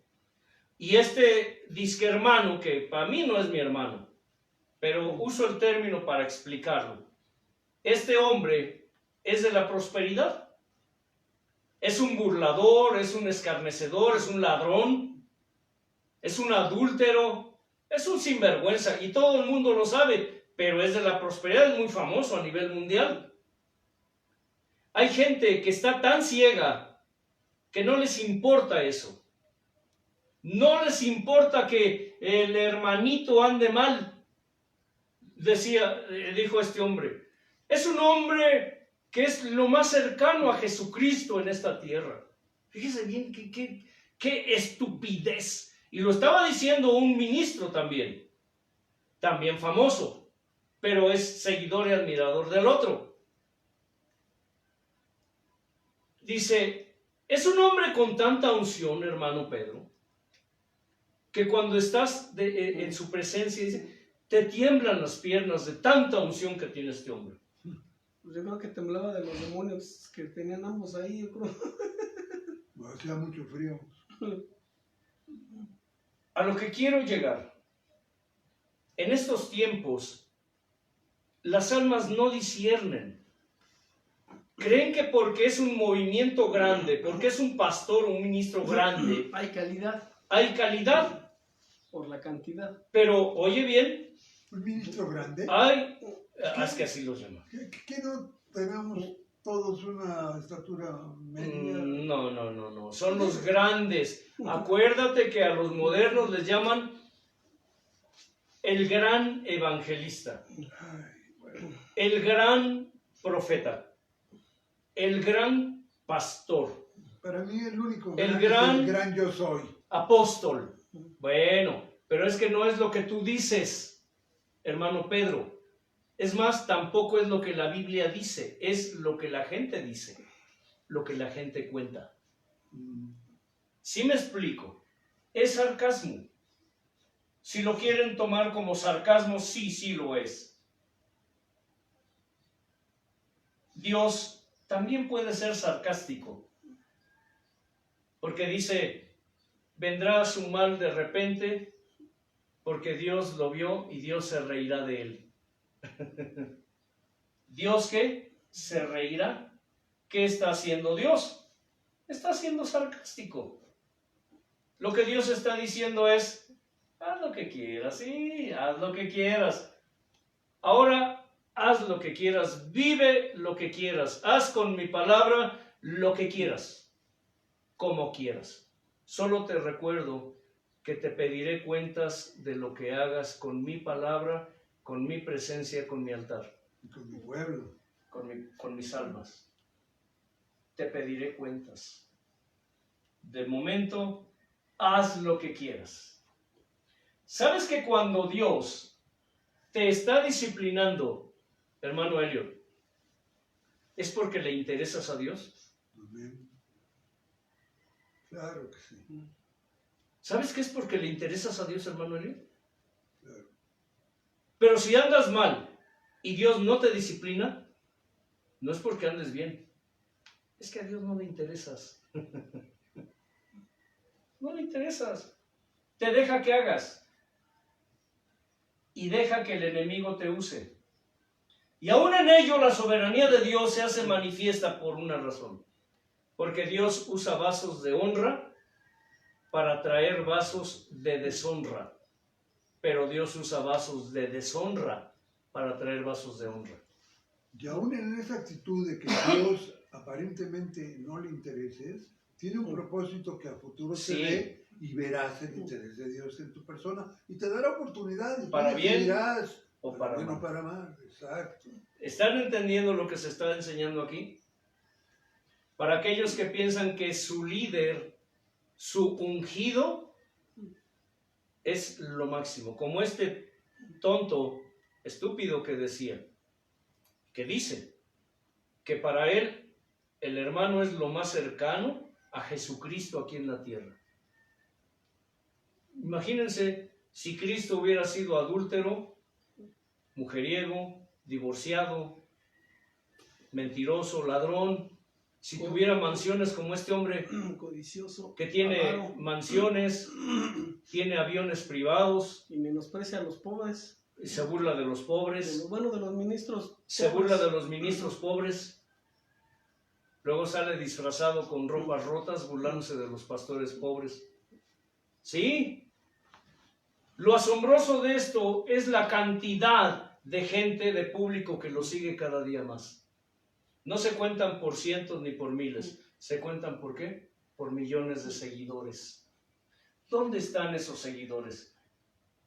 [SPEAKER 1] Y este disque hermano, que para mí no es mi hermano, pero uso el término para explicarlo. Este hombre es de la prosperidad. Es un burlador, es un escarnecedor, es un ladrón, es un adúltero, es un sinvergüenza y todo el mundo lo sabe, pero es de la prosperidad, es muy famoso a nivel mundial. Hay gente que está tan ciega que no les importa eso. No les importa que el hermanito ande mal. Dijo este hombre, es un hombre que es lo más cercano a Jesucristo en esta tierra. Fíjese bien qué estupidez. Y lo estaba diciendo un ministro también famoso, pero es seguidor y admirador del otro. Dice, es un hombre con tanta unción, hermano Pedro, que cuando estás en su presencia, dice, te tiemblan las piernas de tanta unción que tiene este hombre.
[SPEAKER 3] Pues yo creo que temblaba de los demonios que tenían ambos ahí, yo creo.
[SPEAKER 2] Hacía mucho frío.
[SPEAKER 1] A lo que quiero llegar, en estos tiempos, las almas no disciernen. Creen que porque es un movimiento grande, porque es un pastor o un ministro grande,
[SPEAKER 3] Hay calidad.
[SPEAKER 1] Hay calidad.
[SPEAKER 3] Por la cantidad.
[SPEAKER 1] Pero, oye bien,
[SPEAKER 2] ¿Un ministro grande?
[SPEAKER 1] es que así los llaman.
[SPEAKER 2] ¿Qué no tenemos todos una estatura media?
[SPEAKER 1] No, son los grandes. Acuérdate que a los modernos les llaman el gran evangelista, el gran profeta, el gran pastor,
[SPEAKER 2] Para mí el único
[SPEAKER 1] el
[SPEAKER 2] gran, es el gran yo soy.
[SPEAKER 1] apóstol. Bueno, pero es que no es lo que tú dices, hermano Pedro. Es más, tampoco es lo que la Biblia dice, es lo que la gente dice, lo que la gente cuenta. ¿Sí me explico? Es sarcasmo. Si lo quieren tomar como sarcasmo, sí lo es. Dios también puede ser sarcástico, porque dice, vendrá su mal de repente, porque Dios lo vio y Dios se reirá de él. ¿Dios qué? ¿Se reirá? ¿Qué está haciendo Dios? Está siendo sarcástico. Lo que Dios está diciendo es, haz lo que quieras, sí, haz lo que quieras. Ahora, haz lo que quieras, vive lo que quieras, haz con mi palabra lo que quieras, como quieras. Solo te recuerdo que te pediré cuentas de lo que hagas con mi palabra, con mi presencia, con mi altar.
[SPEAKER 2] Y con mi pueblo.
[SPEAKER 1] Con mis almas. Te pediré cuentas. De momento, haz lo que quieras. ¿Sabes que cuando Dios te está disciplinando, hermano Elliot, es porque le interesas a Dios?
[SPEAKER 2] Amén. Claro que sí.
[SPEAKER 1] ¿Sabes que es porque le interesas a Dios, hermano Elliot?
[SPEAKER 2] Claro.
[SPEAKER 1] Pero si andas mal y Dios no te disciplina, no es porque andes bien. Es que a Dios no le interesas. No le interesas. Te deja que hagas. Y deja que el enemigo te use. Y aún en ello la soberanía de Dios se hace manifiesta por una razón. Porque Dios usa vasos de honra para traer vasos de deshonra. Pero Dios usa vasos de deshonra para traer vasos de honra.
[SPEAKER 2] Y aún en esa actitud de que Dios aparentemente no le intereses, tiene un propósito que a futuro se
[SPEAKER 1] Sí.
[SPEAKER 2] ve y verás el interés de Dios en tu persona y te dará oportunidades.
[SPEAKER 1] Para
[SPEAKER 2] ¿no?
[SPEAKER 1] bien
[SPEAKER 2] Dirás,
[SPEAKER 1] o para
[SPEAKER 2] bien
[SPEAKER 1] mal.
[SPEAKER 2] o para mal, exacto.
[SPEAKER 1] ¿Están entendiendo lo que se está enseñando aquí? Para aquellos que piensan que su líder, su ungido, es lo máximo. Como este tonto, estúpido que dice que para él el hermano es lo más cercano a Jesucristo aquí en la tierra. Imagínense si Cristo hubiera sido adúltero, mujeriego, divorciado, mentiroso, ladrón, si tuviera mansiones como este hombre
[SPEAKER 3] codicioso,
[SPEAKER 1] que tiene
[SPEAKER 3] avaro,
[SPEAKER 1] mansiones, tiene aviones privados,
[SPEAKER 3] y menosprecia a los pobres,
[SPEAKER 1] y se burla de los pobres,
[SPEAKER 3] de los ministros
[SPEAKER 1] se
[SPEAKER 3] pobres.
[SPEAKER 1] burla de los ministros pobres, luego sale disfrazado con ropas rotas burlándose de los pastores pobres. Sí, lo asombroso de esto es la cantidad de gente, de público que lo sigue cada día más. No se cuentan por cientos ni por miles, se cuentan ¿por qué? Por millones de seguidores. ¿Dónde están esos seguidores?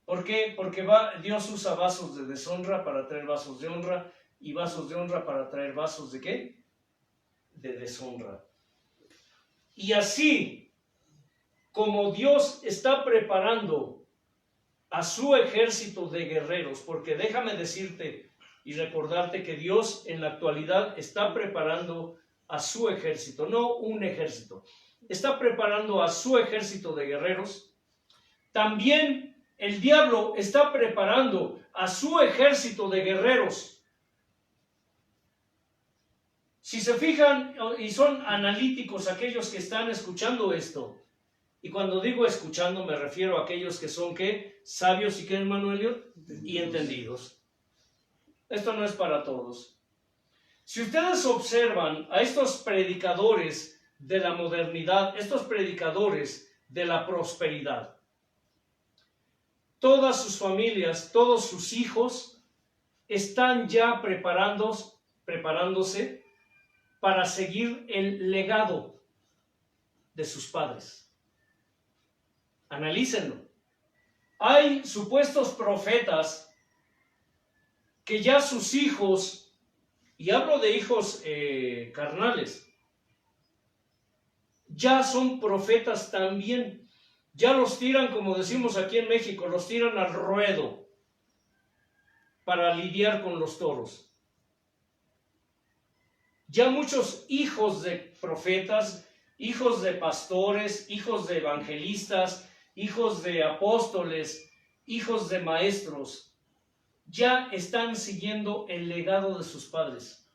[SPEAKER 1] ¿Por qué? Porque Dios usa vasos de deshonra para traer vasos de honra y vasos de honra para traer vasos ¿de qué? De deshonra. Y así como Dios está preparando a su ejército de guerreros, porque déjame decirte y recordarte que Dios en la actualidad está preparando a su ejército, no un ejército, está preparando a su ejército de guerreros. También el diablo está preparando a su ejército de guerreros. Si se fijan y son analíticos aquellos que están escuchando esto, y cuando digo escuchando me refiero a aquellos que son ¿qué? Sabios y ¿qué, hermano Elliot? Y entendidos. Esto no es para todos. Si ustedes observan a estos predicadores de la modernidad, estos predicadores de la prosperidad, todas sus familias, todos sus hijos están ya preparándose para seguir el legado de sus padres. Analícenlo. Hay supuestos profetas que ya sus hijos, y hablo de hijos carnales, ya son profetas también. Ya los tiran, como decimos aquí en México, los tiran al ruedo para lidiar con los toros. Ya muchos hijos de profetas, hijos de pastores, hijos de evangelistas, hijos de apóstoles, hijos de maestros, ya están siguiendo el legado de sus padres.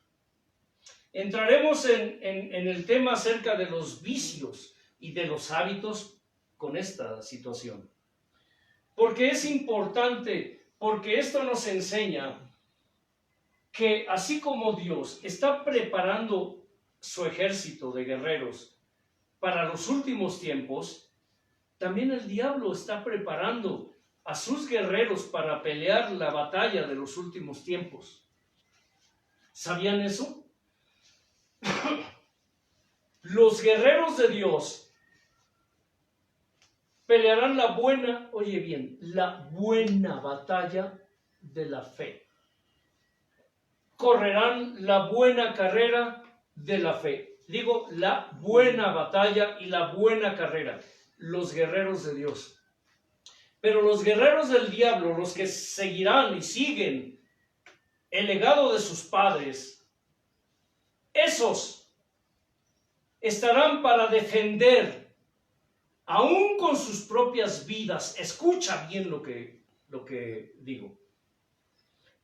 [SPEAKER 1] Entraremos en el tema acerca de los vicios y de los hábitos con esta situación. Porque es importante, porque esto nos enseña que así como Dios está preparando su ejército de guerreros para los últimos tiempos, también el diablo está preparando a sus guerreros para pelear la batalla de los últimos tiempos. ¿Sabían eso? Los guerreros de Dios pelearán la buena, oye bien, la buena batalla de la fe. Correrán la buena carrera de la fe. Digo, la buena batalla y la buena carrera. Los guerreros de Dios. Pero los guerreros del diablo, los que seguirán y siguen el legado de sus padres, esos estarán para defender, aún con sus propias vidas. Escucha bien lo que digo.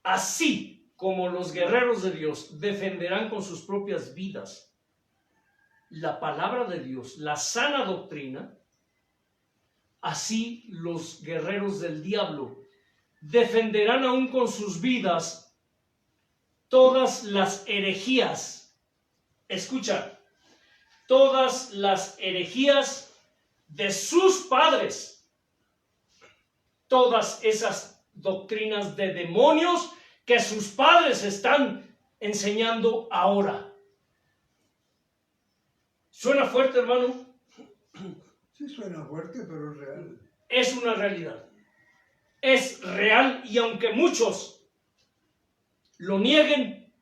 [SPEAKER 1] Así como los guerreros de Dios defenderán con sus propias vidas la palabra de Dios, la sana doctrina, así los guerreros del diablo defenderán aún con sus vidas todas las herejías. Escucha, todas las herejías de sus padres, todas esas doctrinas de demonios que sus padres están enseñando ahora. ¿Suena fuerte, hermano?
[SPEAKER 2] Sí suena fuerte, pero es real.
[SPEAKER 1] Es una realidad. Es real, y aunque muchos lo nieguen,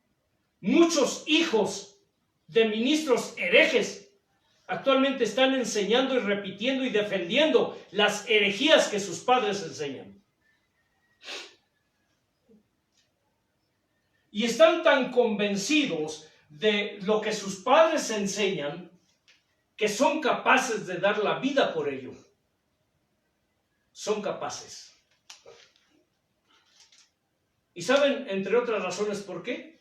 [SPEAKER 1] muchos hijos de ministros herejes actualmente están enseñando y repitiendo y defendiendo las herejías que sus padres enseñan. Y están tan convencidos de lo que sus padres enseñan que son capaces de dar la vida por ello. Son capaces. ¿Y saben, entre otras razones, por qué?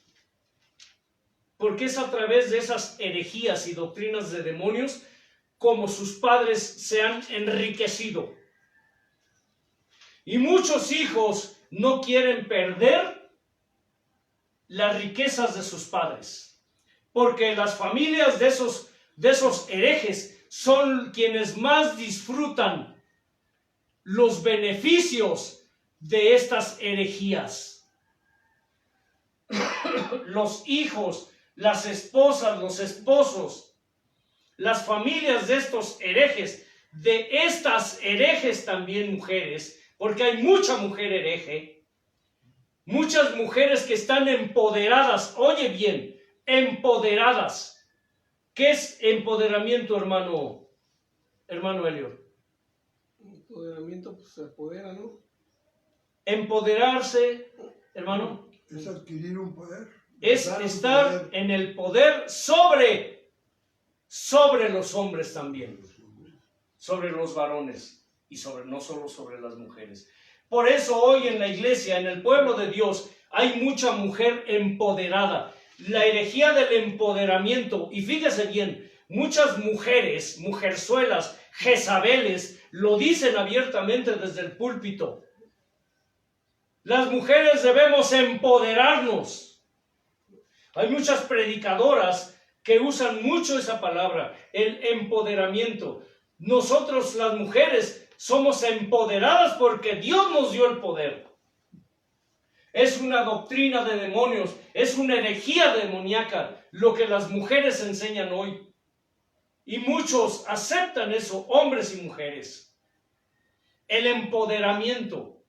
[SPEAKER 1] Porque es a través de esas herejías y doctrinas de demonios como sus padres se han enriquecido. Y muchos hijos no quieren perder las riquezas de sus padres, porque las familias de esos herejes son quienes más disfrutan los beneficios de estas herejías. Los hijos, las esposas, los esposos, las familias de estos herejes, de estas herejes también mujeres, porque hay mucha mujer hereje, muchas mujeres que están empoderadas, oye bien, empoderadas. ¿Qué es empoderamiento, hermano Elliot?
[SPEAKER 3] Empoderamiento, pues se apodera, ¿no?
[SPEAKER 1] Empoderarse, hermano,
[SPEAKER 2] Es adquirir un poder.
[SPEAKER 1] es
[SPEAKER 2] Dar un
[SPEAKER 1] estar
[SPEAKER 2] poder.
[SPEAKER 1] en el poder sobre los hombres también, sobre los varones y no solo sobre las mujeres. Por eso hoy en la iglesia, en el pueblo de Dios, hay mucha mujer empoderada. La herejía del empoderamiento, y fíjese bien, muchas mujeres, mujerzuelas, Jezabeles, lo dicen abiertamente desde el púlpito. Las mujeres debemos empoderarnos. Hay muchas predicadoras que usan mucho esa palabra, el empoderamiento. Nosotros, las mujeres, somos empoderadas porque Dios nos dio el poder. Es una doctrina de demonios, es una herejía demoníaca lo que las mujeres enseñan hoy. Y muchos aceptan eso, hombres y mujeres. El empoderamiento.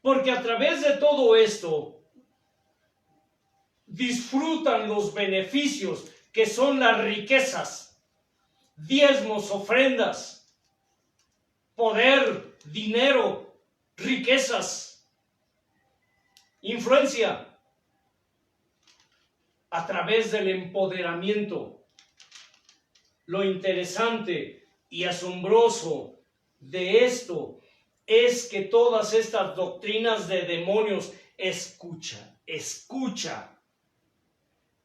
[SPEAKER 1] Porque a través de todo esto disfrutan los beneficios que son las riquezas, diezmos, ofrendas, poder, dinero, riquezas, influencia, a través del empoderamiento. Lo interesante y asombroso de esto es que todas estas doctrinas de demonios, escucha,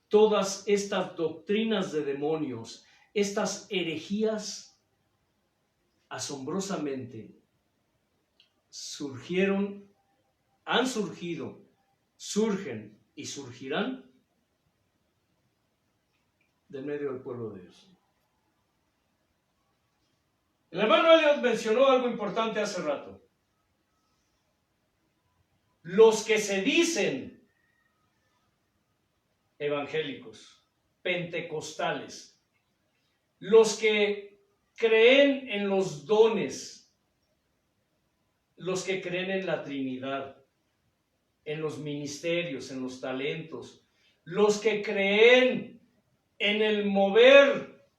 [SPEAKER 1] todas estas doctrinas de demonios, estas herejías, asombrosamente, han surgido, surgen y surgirán del medio del pueblo de Dios. El hermano Elliot mencionó algo importante hace rato. Los que se dicen evangélicos, pentecostales, los que creen en los dones, los que creen en la Trinidad, en los ministerios, en los talentos, los que creen en el mover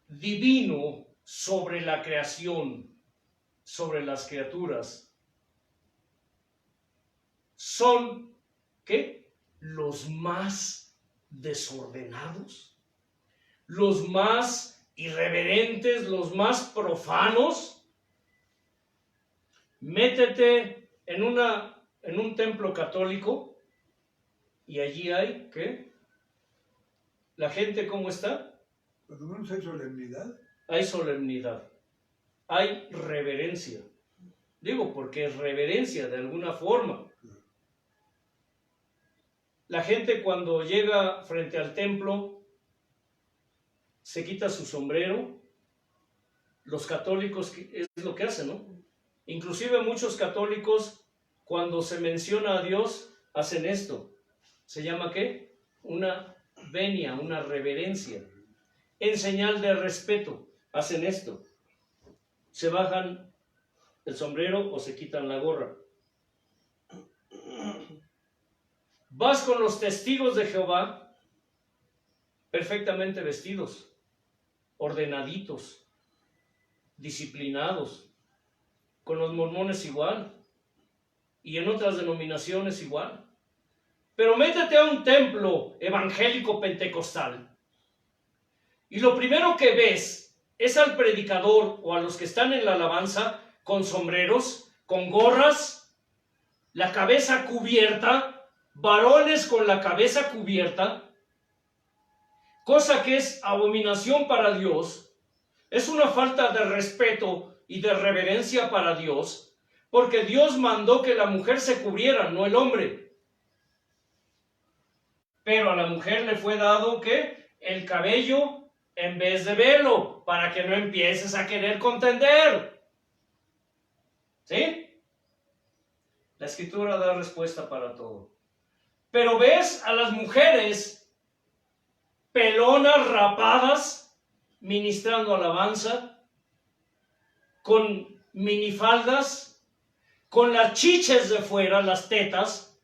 [SPEAKER 1] divino sobre la creación, sobre las criaturas, son, ¿qué? Los más desordenados, los más irreverentes, los más profanos. Métete en un templo católico y allí hay, ¿qué? La gente, ¿cómo está?
[SPEAKER 2] Por lo menos hay solemnidad.
[SPEAKER 1] Hay solemnidad, hay reverencia. Digo, porque es reverencia de alguna forma. La gente cuando llega frente al templo se quita su sombrero. Los católicos es lo que hacen, ¿no? Inclusive muchos católicos cuando se menciona a Dios hacen esto. ¿Se llama qué? Una venia, una reverencia. En señal de respeto hacen esto. se bajan el sombrero o se quitan la gorra. Vas con los testigos de Jehová perfectamente vestidos, ordenaditos, disciplinados, con los mormones igual, y en otras denominaciones igual. Pero métete a un templo evangélico pentecostal, y lo primero que ves es al predicador o a los que están en la alabanza con sombreros, con gorras, la cabeza cubierta, varones con la cabeza cubierta, cosa que es abominación para Dios. Es una falta de respeto y de reverencia para Dios, porque Dios mandó que la mujer se cubriera, no el hombre. Pero a la mujer le fue dado ¿qué? El cabello en vez de velo, para que no empieces a querer contender. ¿Sí? La Escritura da respuesta para todo. Pero ves a las mujeres pelonas, rapadas, ministrando alabanza, con minifaldas, con las chiches de fuera, las tetas.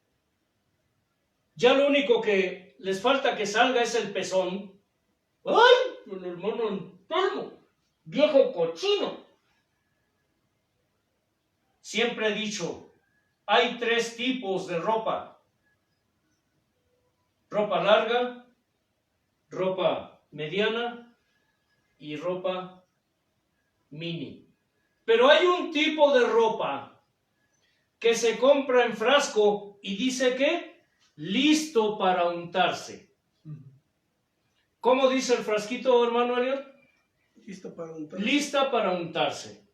[SPEAKER 1] Ya lo único que les falta que salga es el pezón. ¡Ay! El hermano enfermo, viejo cochino. Siempre he dicho, hay 3 tipos de ropa. Ropa larga, ropa mediana y ropa mini. Pero hay un tipo de ropa que se compra en frasco y dice que listo para untarse. ¿Cómo dice el frasquito, hermano Eliot?
[SPEAKER 3] Listo para untarse.
[SPEAKER 1] Lista para untarse.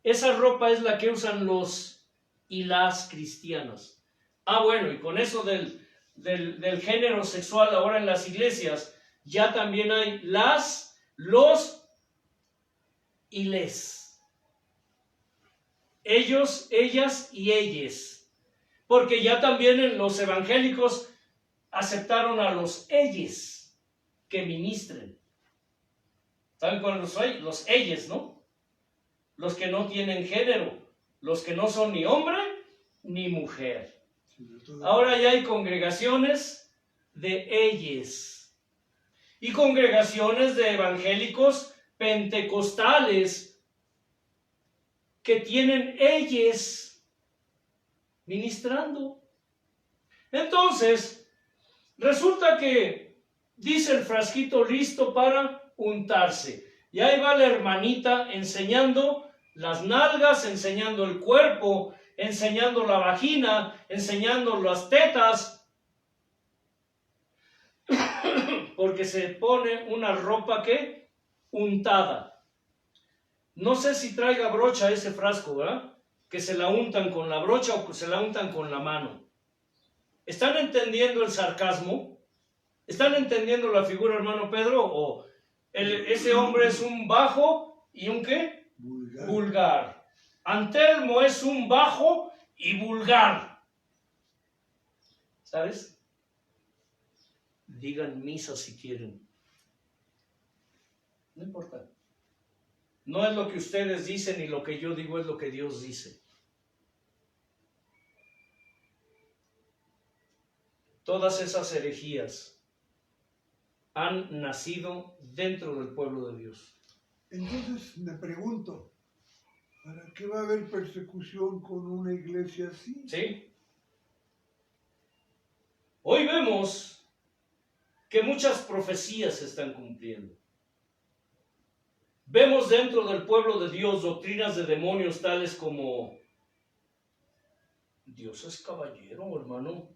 [SPEAKER 1] Esa ropa es la que usan los y las cristianas. Ah, bueno, y con eso del género sexual ahora en las iglesias, ya también hay las, los y les. Ellos, ellas y ellas. Porque ya también en los evangélicos aceptaron a los ellos que ministren. ¿Saben cuáles son? Los ellos, ¿no? Los que no tienen género, los que no son ni hombre ni mujer. Ahora ya hay congregaciones de ellos y congregaciones de evangélicos pentecostales que tienen ellos ministrando. Entonces, resulta que dice el frasquito listo para untarse. Y ahí va la hermanita enseñando las nalgas, enseñando el cuerpo, enseñando la vagina, enseñando las tetas, porque se pone una ropa que untada. No sé si traiga brocha ese frasco, ¿verdad? Que se la untan con la brocha o que se la untan con la mano. ¿Están entendiendo el sarcasmo? ¿Están entendiendo la figura, hermano Pedro? ¿O ese hombre es un bajo y un qué? Vulgar. Antelmo es un bajo y vulgar. ¿Sabes? Digan misa si quieren. No importa. No es lo que ustedes dicen y lo que yo digo, es lo que Dios dice. Todas esas herejías han nacido dentro del pueblo de Dios.
[SPEAKER 2] Entonces me pregunto, ¿para qué va a haber persecución con una iglesia así?
[SPEAKER 1] ¿Sí? Hoy vemos que muchas profecías se están cumpliendo. Vemos dentro del pueblo de Dios doctrinas de demonios tales como Dios es caballero, hermano.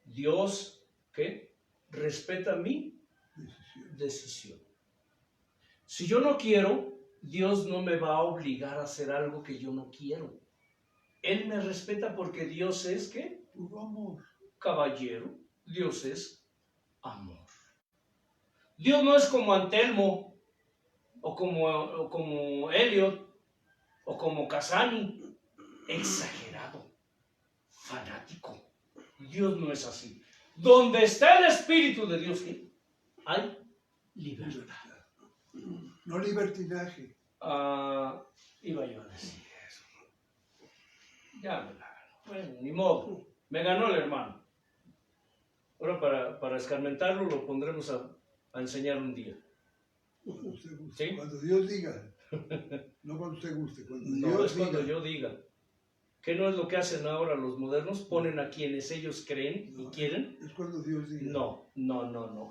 [SPEAKER 1] Dios, ¿qué? Respeta mi decisión. Si yo no quiero, Dios no me va a obligar a hacer algo que yo no quiero. Él me respeta porque Dios es, ¿qué?
[SPEAKER 2] Puro amor.
[SPEAKER 1] Caballero. Dios es amor. Dios no es como Antelmo, o como Eliot, o como Casani, exagerado, fanático. Dios no es así. Donde está el Espíritu de Dios, ¿qué? Hay libertad.
[SPEAKER 2] No libertinaje.
[SPEAKER 1] Iba yo a decir eso. Ya me la ganó. Bueno, ni modo. Me ganó el hermano. Ahora para escarmentarlo lo pondremos a enseñar un día.
[SPEAKER 2] Cuando usted guste.
[SPEAKER 1] ¿Sí?
[SPEAKER 2] Cuando Dios diga. No cuando usted guste. Cuando
[SPEAKER 1] No,
[SPEAKER 2] Dios
[SPEAKER 1] es cuando
[SPEAKER 2] diga.
[SPEAKER 1] yo diga. ¿Qué no es lo que hacen ahora los modernos? Ponen a quienes ellos creen y
[SPEAKER 2] No,
[SPEAKER 1] quieren.
[SPEAKER 2] Es cuando Dios diga.
[SPEAKER 1] No.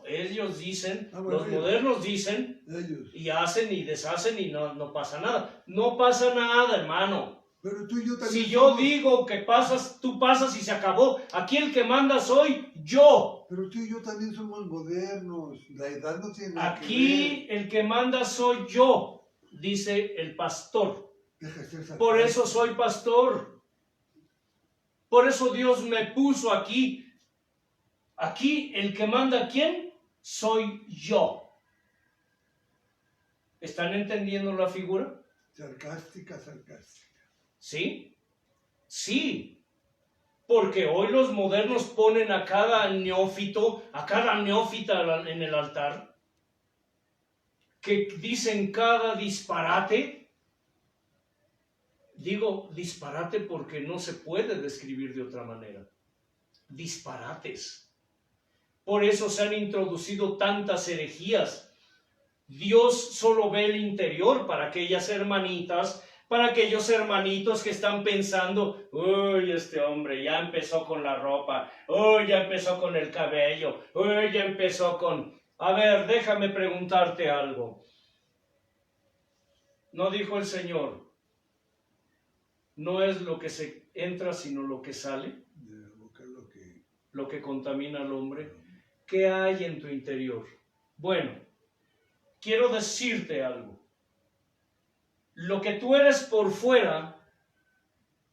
[SPEAKER 1] Ellos dicen,
[SPEAKER 2] Ah, bueno,
[SPEAKER 1] los
[SPEAKER 2] ellos.
[SPEAKER 1] modernos dicen
[SPEAKER 2] Ellos.
[SPEAKER 1] y hacen y deshacen y no pasa nada. No pasa nada, hermano.
[SPEAKER 2] Pero tú y yo también.
[SPEAKER 1] Si yo
[SPEAKER 2] somos-
[SPEAKER 1] digo que pasas, tú pasas y se acabó. Aquí el que manda soy yo.
[SPEAKER 2] Pero tú y yo también somos modernos. La edad no tiene nada que
[SPEAKER 1] Aquí el que manda soy yo, dice el pastor.
[SPEAKER 2] ver. Deja de ser sarcástico.
[SPEAKER 1] Por eso soy pastor. Por eso Dios me puso aquí. Aquí el que manda, ¿quién? Soy yo. ¿Están entendiendo la figura?
[SPEAKER 2] Sarcástica.
[SPEAKER 1] ¿Sí? Sí. Porque hoy los modernos ponen a cada neófito, a cada neófita en el altar, que dicen cada disparate. Digo disparate porque no se puede describir de otra manera. Disparates. Por eso se han introducido tantas herejías. Dios solo ve el interior para aquellas hermanitas, para aquellos hermanitos que están pensando, uy, este hombre ya empezó con la ropa, uy, ya empezó con el cabello, uy, ya empezó con... A ver, déjame preguntarte algo. ¿No dijo el Señor? No es lo que se entra, sino lo que sale,
[SPEAKER 2] De la boca
[SPEAKER 1] lo que contamina al hombre. ¿Qué hay en tu interior? Bueno, quiero decirte algo. Lo que tú eres por fuera,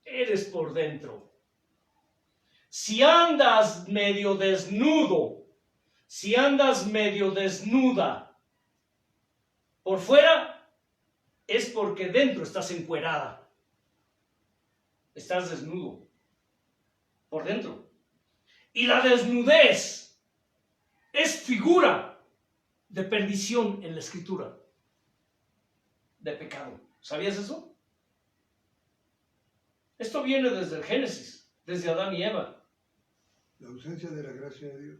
[SPEAKER 1] eres por dentro. Si andas medio desnudo, si andas medio desnuda por fuera, es porque dentro estás encuerada. Estás desnudo por dentro. Y la desnudez es figura de perdición en la Escritura, de pecado. ¿Sabías eso? Esto viene desde el Génesis, desde Adán y Eva.
[SPEAKER 2] La ausencia de la gracia de Dios.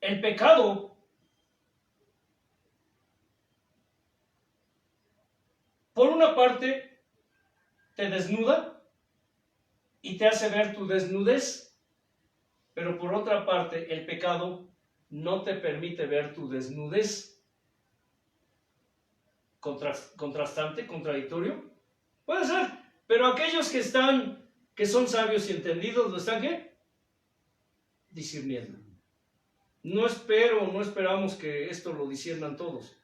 [SPEAKER 1] El pecado por una parte te desnuda y te hace ver tu desnudez, pero por otra parte el pecado no te permite ver tu desnudez. Contrastante, contradictorio, puede ser, pero aquellos que son sabios y entendidos, ¿lo están qué? Discerniendo. No esperamos que esto lo disciernan todos.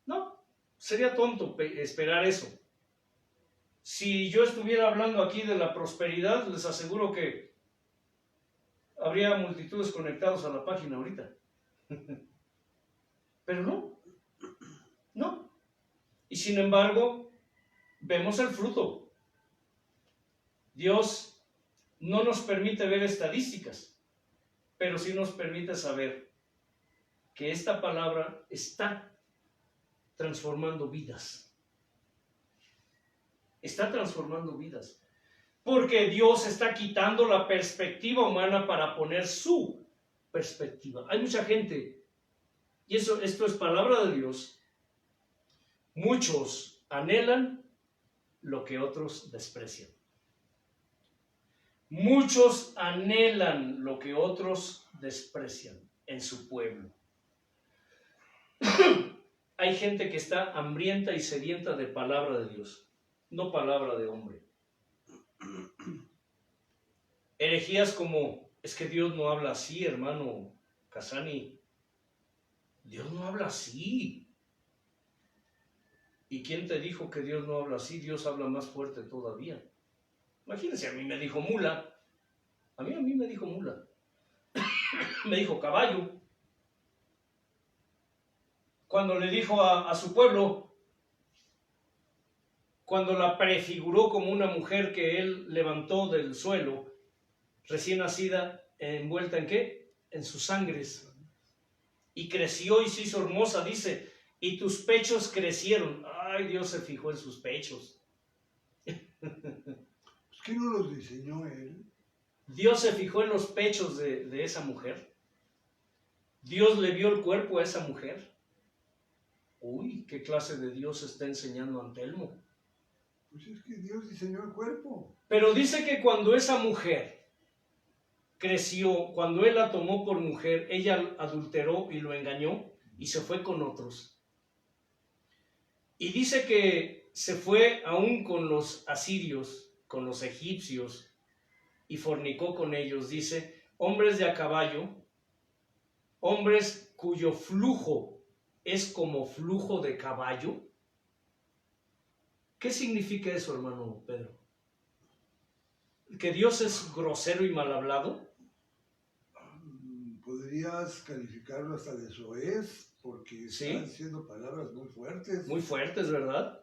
[SPEAKER 1] No, sería tonto esperar eso. Si yo estuviera hablando aquí de la prosperidad, les aseguro que habría multitudes conectados a la página ahorita. Pero no. Y sin embargo, vemos el fruto. Dios no nos permite ver estadísticas, pero sí nos permite saber que esta palabra está transformando vidas. Está transformando vidas. Porque Dios está quitando la perspectiva humana para poner su perspectiva. Hay mucha gente, y esto es palabra de Dios, muchos anhelan lo que otros desprecian. Muchos anhelan lo que otros desprecian en su pueblo. Hay gente que está hambrienta y sedienta de palabra de Dios, no palabra de hombre. Herejías como, es que Dios no habla así, hermano Casani. Dios no habla así. ¿Y quién te dijo que Dios no habla así? Dios habla más fuerte todavía. Imagínense, a mí me dijo mula. A mí me dijo mula. Me dijo caballo. Cuando le dijo a su pueblo, cuando la prefiguró como una mujer que él levantó del suelo, recién nacida, envuelta ¿en qué? En sus sangres. Y creció y se hizo hermosa, dice, y tus pechos crecieron. Ay, Dios se fijó en sus pechos.
[SPEAKER 2] Pues que no los diseñó él.
[SPEAKER 1] Dios se fijó en los pechos de esa mujer. Dios le vio el cuerpo a esa mujer. Uy, ¿qué clase de Dios está enseñando Antelmo?
[SPEAKER 2] Pues es que Dios diseñó el cuerpo.
[SPEAKER 1] Pero dice que cuando esa mujer creció, cuando él la tomó por mujer, ella adulteró y lo engañó y se fue con otros. Y dice que se fue aún con los asirios, con los egipcios, y fornicó con ellos. Dice, hombres de a caballo, hombres cuyo flujo es como flujo de caballo. ¿Qué significa eso, hermano Pedro? ¿Que Dios es grosero y mal hablado?
[SPEAKER 2] Podrías calificarlo hasta de soez, porque
[SPEAKER 1] Sí.
[SPEAKER 2] están diciendo palabras muy fuertes.
[SPEAKER 1] Muy fuertes, ¿verdad?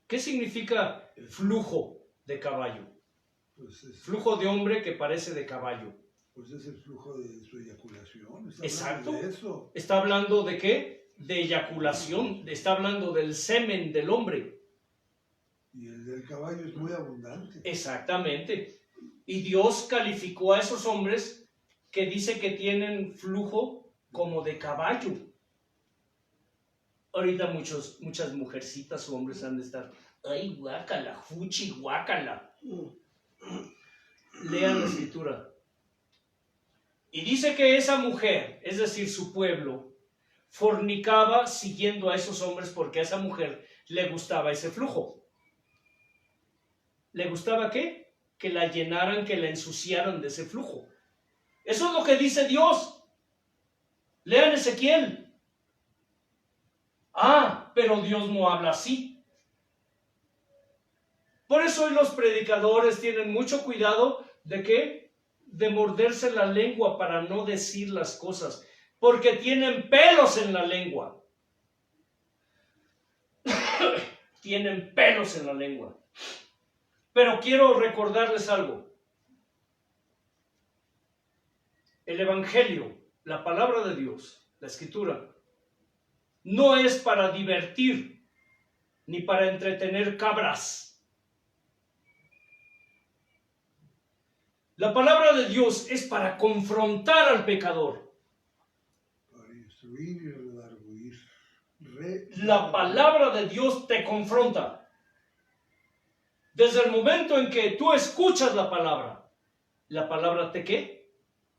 [SPEAKER 1] ¿Qué significa flujo de caballo?
[SPEAKER 2] Pues es,
[SPEAKER 1] Flujo de hombre que parece de caballo.
[SPEAKER 2] pues es el flujo de su eyaculación. Está
[SPEAKER 1] Exacto.
[SPEAKER 2] hablando de eso.
[SPEAKER 1] ¿Está hablando de qué? De eyaculación. Está hablando del semen del hombre.
[SPEAKER 2] Y el del caballo es muy abundante.
[SPEAKER 1] Exactamente. Y Dios calificó a esos hombres que dice que tienen flujo como de caballo. Ahorita muchas mujercitas o hombres han de estar, ay, guácala, fuchi, guácala. Lean la escritura. Y dice que esa mujer, es decir, su pueblo, fornicaba siguiendo a esos hombres porque a esa mujer le gustaba ese flujo. ¿Le gustaba qué? Que la llenaran, que la ensuciaran de ese flujo. Eso es lo que dice Dios. Lean Ezequiel. Ah, pero Dios no habla así. Por eso hoy los predicadores tienen mucho cuidado de qué? De morderse la lengua para no decir las cosas, porque tienen pelos en la lengua. Tienen pelos en la lengua. Pero quiero recordarles algo. El Evangelio, la palabra de Dios, la Escritura, no es para divertir ni para entretener cabras. La palabra de Dios es para confrontar al pecador.
[SPEAKER 2] Para instruir y redarguir.
[SPEAKER 1] La palabra de Dios te confronta. Desde el momento en que tú escuchas la palabra te ¿qué?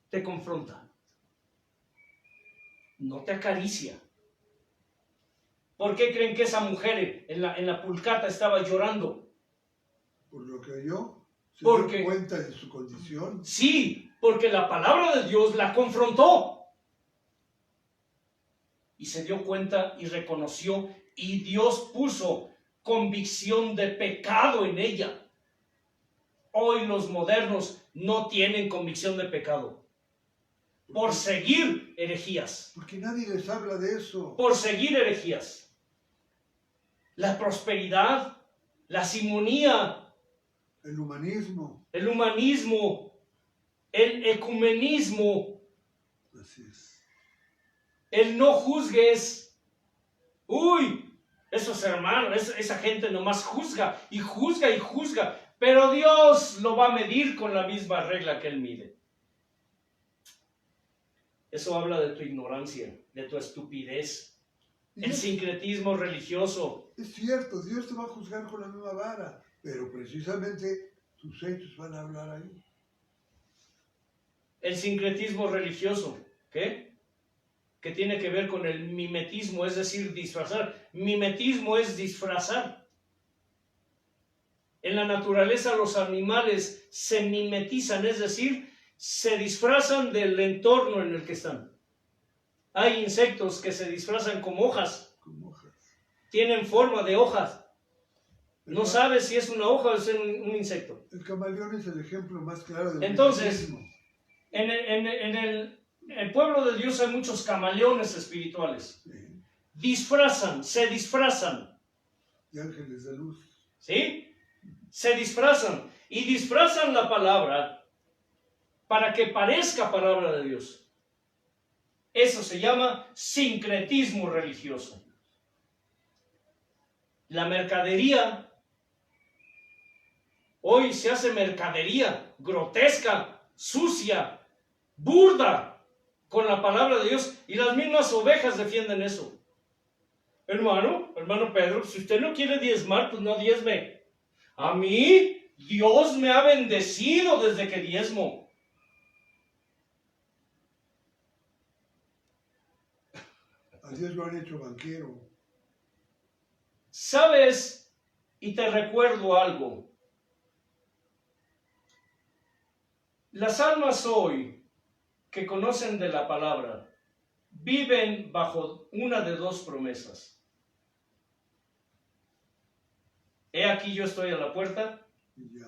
[SPEAKER 1] Te confronta. No te acaricia. ¿Por qué creen que esa mujer en la pulcata estaba llorando?
[SPEAKER 2] Por lo que oyó, se
[SPEAKER 1] Porque-
[SPEAKER 2] dio cuenta de su condición.
[SPEAKER 1] Sí, porque la palabra de Dios la confrontó. Y se dio cuenta y reconoció, y Dios puso convicción de pecado en ella. Hoy los modernos no tienen convicción de pecado por seguir herejías.
[SPEAKER 2] Porque nadie les habla de eso.
[SPEAKER 1] Por seguir herejías. La prosperidad, la simonía,
[SPEAKER 2] El humanismo.
[SPEAKER 1] el humanismo, el ecumenismo,
[SPEAKER 2] Así es.
[SPEAKER 1] el no juzgues. Uy, esos hermanos, esa gente nomás juzga y juzga y juzga, pero Dios lo va a medir con la misma regla que Él mide. Eso habla de tu ignorancia, de tu estupidez.
[SPEAKER 2] Y
[SPEAKER 1] El
[SPEAKER 2] es,
[SPEAKER 1] sincretismo religioso.
[SPEAKER 2] es cierto, Dios te va a juzgar con la misma vara, pero precisamente tus hechos van a hablar ahí.
[SPEAKER 1] El sincretismo religioso, ¿qué? Que tiene que ver con el mimetismo, es decir, disfrazar. Mimetismo es disfrazar. En la naturaleza los animales se mimetizan, es decir, se disfrazan del entorno en el que están. Hay insectos que se disfrazan como hojas,
[SPEAKER 2] Como hojas.
[SPEAKER 1] tienen forma de hojas.
[SPEAKER 2] El
[SPEAKER 1] No
[SPEAKER 2] ca-
[SPEAKER 1] sabes si es una hoja o es un insecto.
[SPEAKER 2] El camaleón es el ejemplo más claro del
[SPEAKER 1] Entonces,
[SPEAKER 2] mimetismo.
[SPEAKER 1] En el pueblo de Dios hay muchos camaleones espirituales.
[SPEAKER 2] Sí.
[SPEAKER 1] Se disfrazan,
[SPEAKER 2] Y ángeles de luz.
[SPEAKER 1] ¿sí? Se disfrazan y disfrazan la palabra para que parezca palabra de Dios. Eso se llama sincretismo religioso. La mercadería, hoy se hace mercadería grotesca, sucia, burda, con la palabra de Dios, y las mismas ovejas defienden eso. Hermano Pedro, si usted no quiere diezmar, pues no diezme. A mí, Dios me ha bendecido desde que diezmo.
[SPEAKER 2] A Dios lo han hecho banquero.
[SPEAKER 1] ¿Sabes? Y te recuerdo algo. Las almas hoy que conocen de la palabra viven bajo una de dos promesas. He aquí yo estoy a la puerta.
[SPEAKER 2] Y ya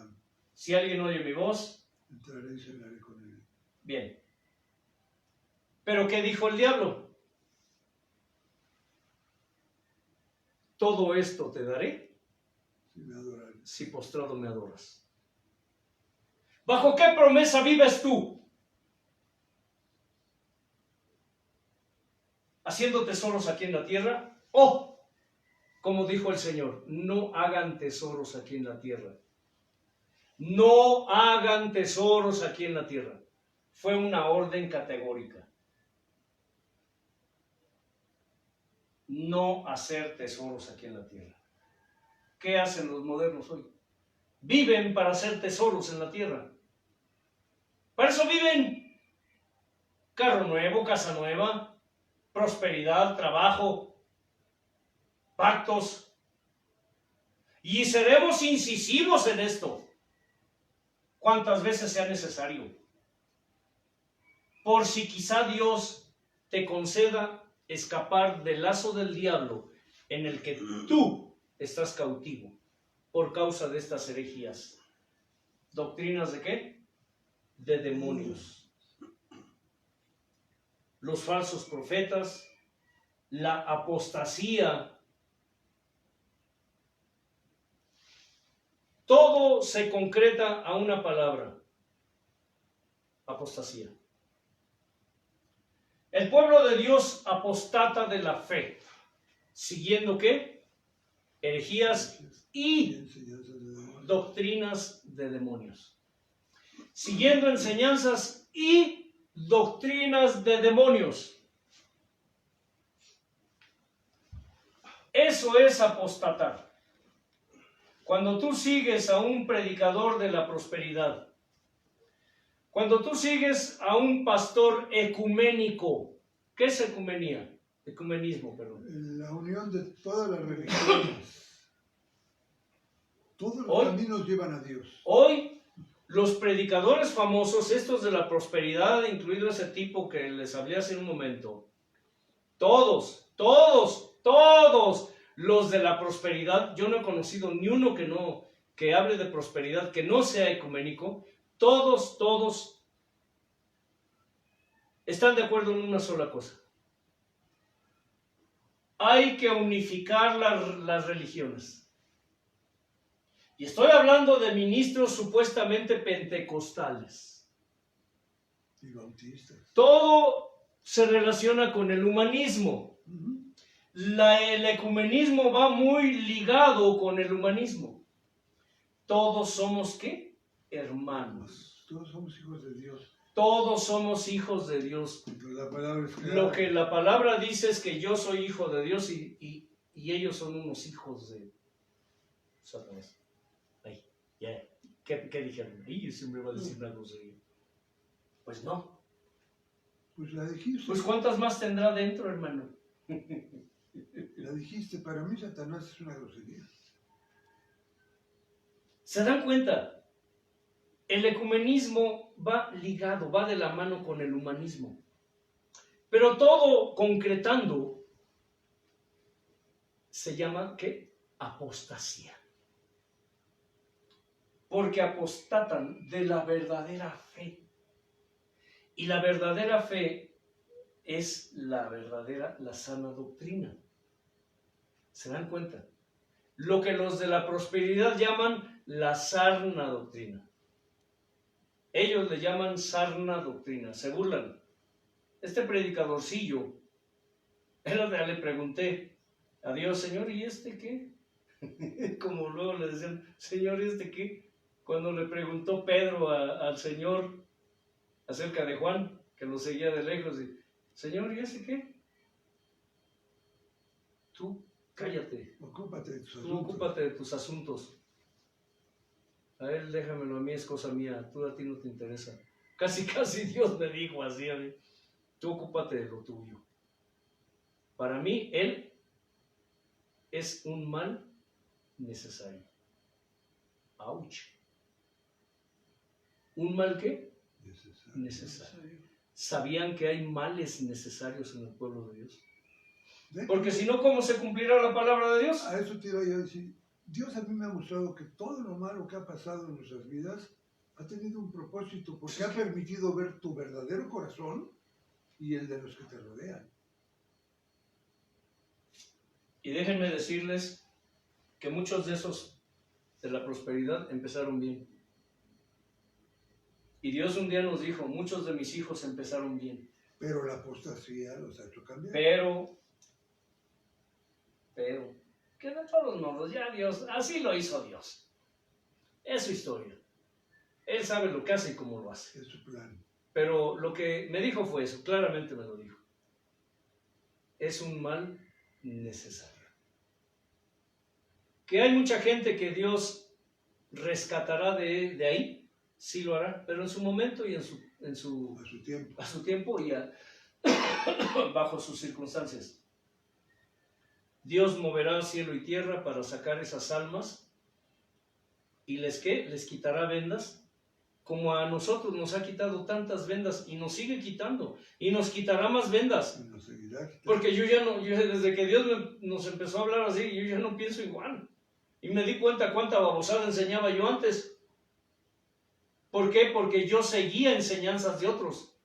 [SPEAKER 1] Si alguien oye mi voz,
[SPEAKER 2] entraré y cenaré con él.
[SPEAKER 1] bien. Pero ¿qué dijo el diablo? Todo esto te daré
[SPEAKER 2] Si me adoran.
[SPEAKER 1] si postrado me adoras. ¿Bajo qué promesa vives tú? ¿Haciendo tesoros aquí en la tierra? O, como dijo el Señor, no hagan tesoros aquí en la tierra. No hagan tesoros aquí en la tierra. Fue una orden categórica. No hacer tesoros aquí en la tierra. ¿Qué hacen los modernos hoy? Viven para hacer tesoros en la tierra. Para eso viven. Carro nuevo, casa nueva, prosperidad, trabajo, pactos. Y seremos incisivos en esto, cuantas veces sea necesario. Por si quizá Dios te conceda escapar del lazo del diablo en el que tú estás cautivo por causa de estas herejías. ¿Doctrinas de qué? De demonios. Los falsos profetas, la apostasía. Todo se concreta a una palabra: apostasía. El pueblo de Dios apostata de la fe, siguiendo ¿qué? Herejías y doctrinas de demonios. Siguiendo enseñanzas y doctrinas de demonios. Eso es apostatar. Cuando tú sigues a un predicador de la prosperidad, cuando tú sigues a un pastor ecuménico, ¿qué es ecumenía? Ecumenismo, perdón.
[SPEAKER 2] La unión de todas las religiones. Todos los caminos llevan a Dios.
[SPEAKER 1] Hoy, los predicadores famosos, estos de la prosperidad, incluido ese tipo que les hablé hace un momento, todos los de la prosperidad, yo no he conocido ni uno que hable de prosperidad, que no sea ecuménico. Todos están de acuerdo en una sola cosa. Hay que unificar las religiones. Y estoy hablando de ministros supuestamente pentecostales.
[SPEAKER 2] Y bautistas.
[SPEAKER 1] Todo se relaciona con el humanismo. El ecumenismo va muy ligado con el humanismo. Todos somos ¿qué? Hermanos.
[SPEAKER 2] Todos somos hijos de Dios.
[SPEAKER 1] Todos somos hijos de Dios.
[SPEAKER 2] La palabra es clara.
[SPEAKER 1] Lo que la palabra dice es que yo soy hijo de Dios y ellos son unos hijos de Satanás. Ay, ya. ¿Qué dijeron? Y yo siempre va a decir una grosería. Pues no.
[SPEAKER 2] Pues la dijiste.
[SPEAKER 1] Pues ¿cuántas más tendrá dentro, hermano?
[SPEAKER 2] La dijiste, para mí Satanás es una grosería.
[SPEAKER 1] ¿Se dan cuenta? El ecumenismo va ligado, va de la mano con el humanismo. Pero todo concretando se llama ¿qué? Apostasía. Porque apostatan de la verdadera fe. Y la verdadera fe es la sana doctrina. ¿Se dan cuenta? Lo que los de la prosperidad llaman la sarna doctrina. Ellos le llaman sarna doctrina, se burlan. Este predicadorcillo, le pregunté a Dios, Señor, ¿y este qué? Como luego le decían, Señor, ¿y este qué? Cuando le preguntó Pedro al Señor acerca de Juan, que lo seguía de lejos, y, Señor, ¿y este qué? Tú cállate,
[SPEAKER 2] Ocúpate de tus
[SPEAKER 1] tú
[SPEAKER 2] asuntos.
[SPEAKER 1] ocúpate de tus asuntos. A él déjamelo, a mí es cosa mía, a ti no te interesa. Casi Dios me dijo así a mí, tú ocúpate de lo tuyo. Para mí, él es un mal necesario. ¡Auch! ¿Un mal qué? Necesario. ¿Sabían que hay males necesarios en el pueblo de Dios? Porque si no, ¿cómo se cumplirá la palabra de Dios?
[SPEAKER 2] A eso te iba yo a decir. Dios a mí me ha mostrado que todo lo malo que ha pasado en nuestras vidas ha tenido un propósito, porque ha permitido ver tu verdadero corazón y el de los que te rodean.
[SPEAKER 1] Y déjenme decirles que muchos de esos de la prosperidad empezaron bien. Y Dios un día nos dijo, muchos de mis hijos empezaron bien.
[SPEAKER 2] Pero la apostasía los ha hecho cambiar.
[SPEAKER 1] Pero, que de todos modos, ya Dios, así lo hizo Dios. Es su historia. Él sabe lo que hace y cómo lo hace.
[SPEAKER 2] Es su plan.
[SPEAKER 1] Pero lo que me dijo fue eso, claramente me lo dijo. Es un mal necesario. Que hay mucha gente que Dios rescatará de ahí, sí lo hará, pero en su momento y a su tiempo y bajo sus circunstancias. Dios moverá cielo y tierra para sacar esas almas y les quitará vendas, como a nosotros nos ha quitado tantas vendas y nos sigue quitando y nos quitará más vendas.
[SPEAKER 2] Y nos seguirá quitando.
[SPEAKER 1] Porque desde que Dios nos empezó a hablar así, yo ya no pienso igual. Y me di cuenta cuánta babosada enseñaba yo antes. ¿Por qué? Porque yo seguía enseñanzas de otros.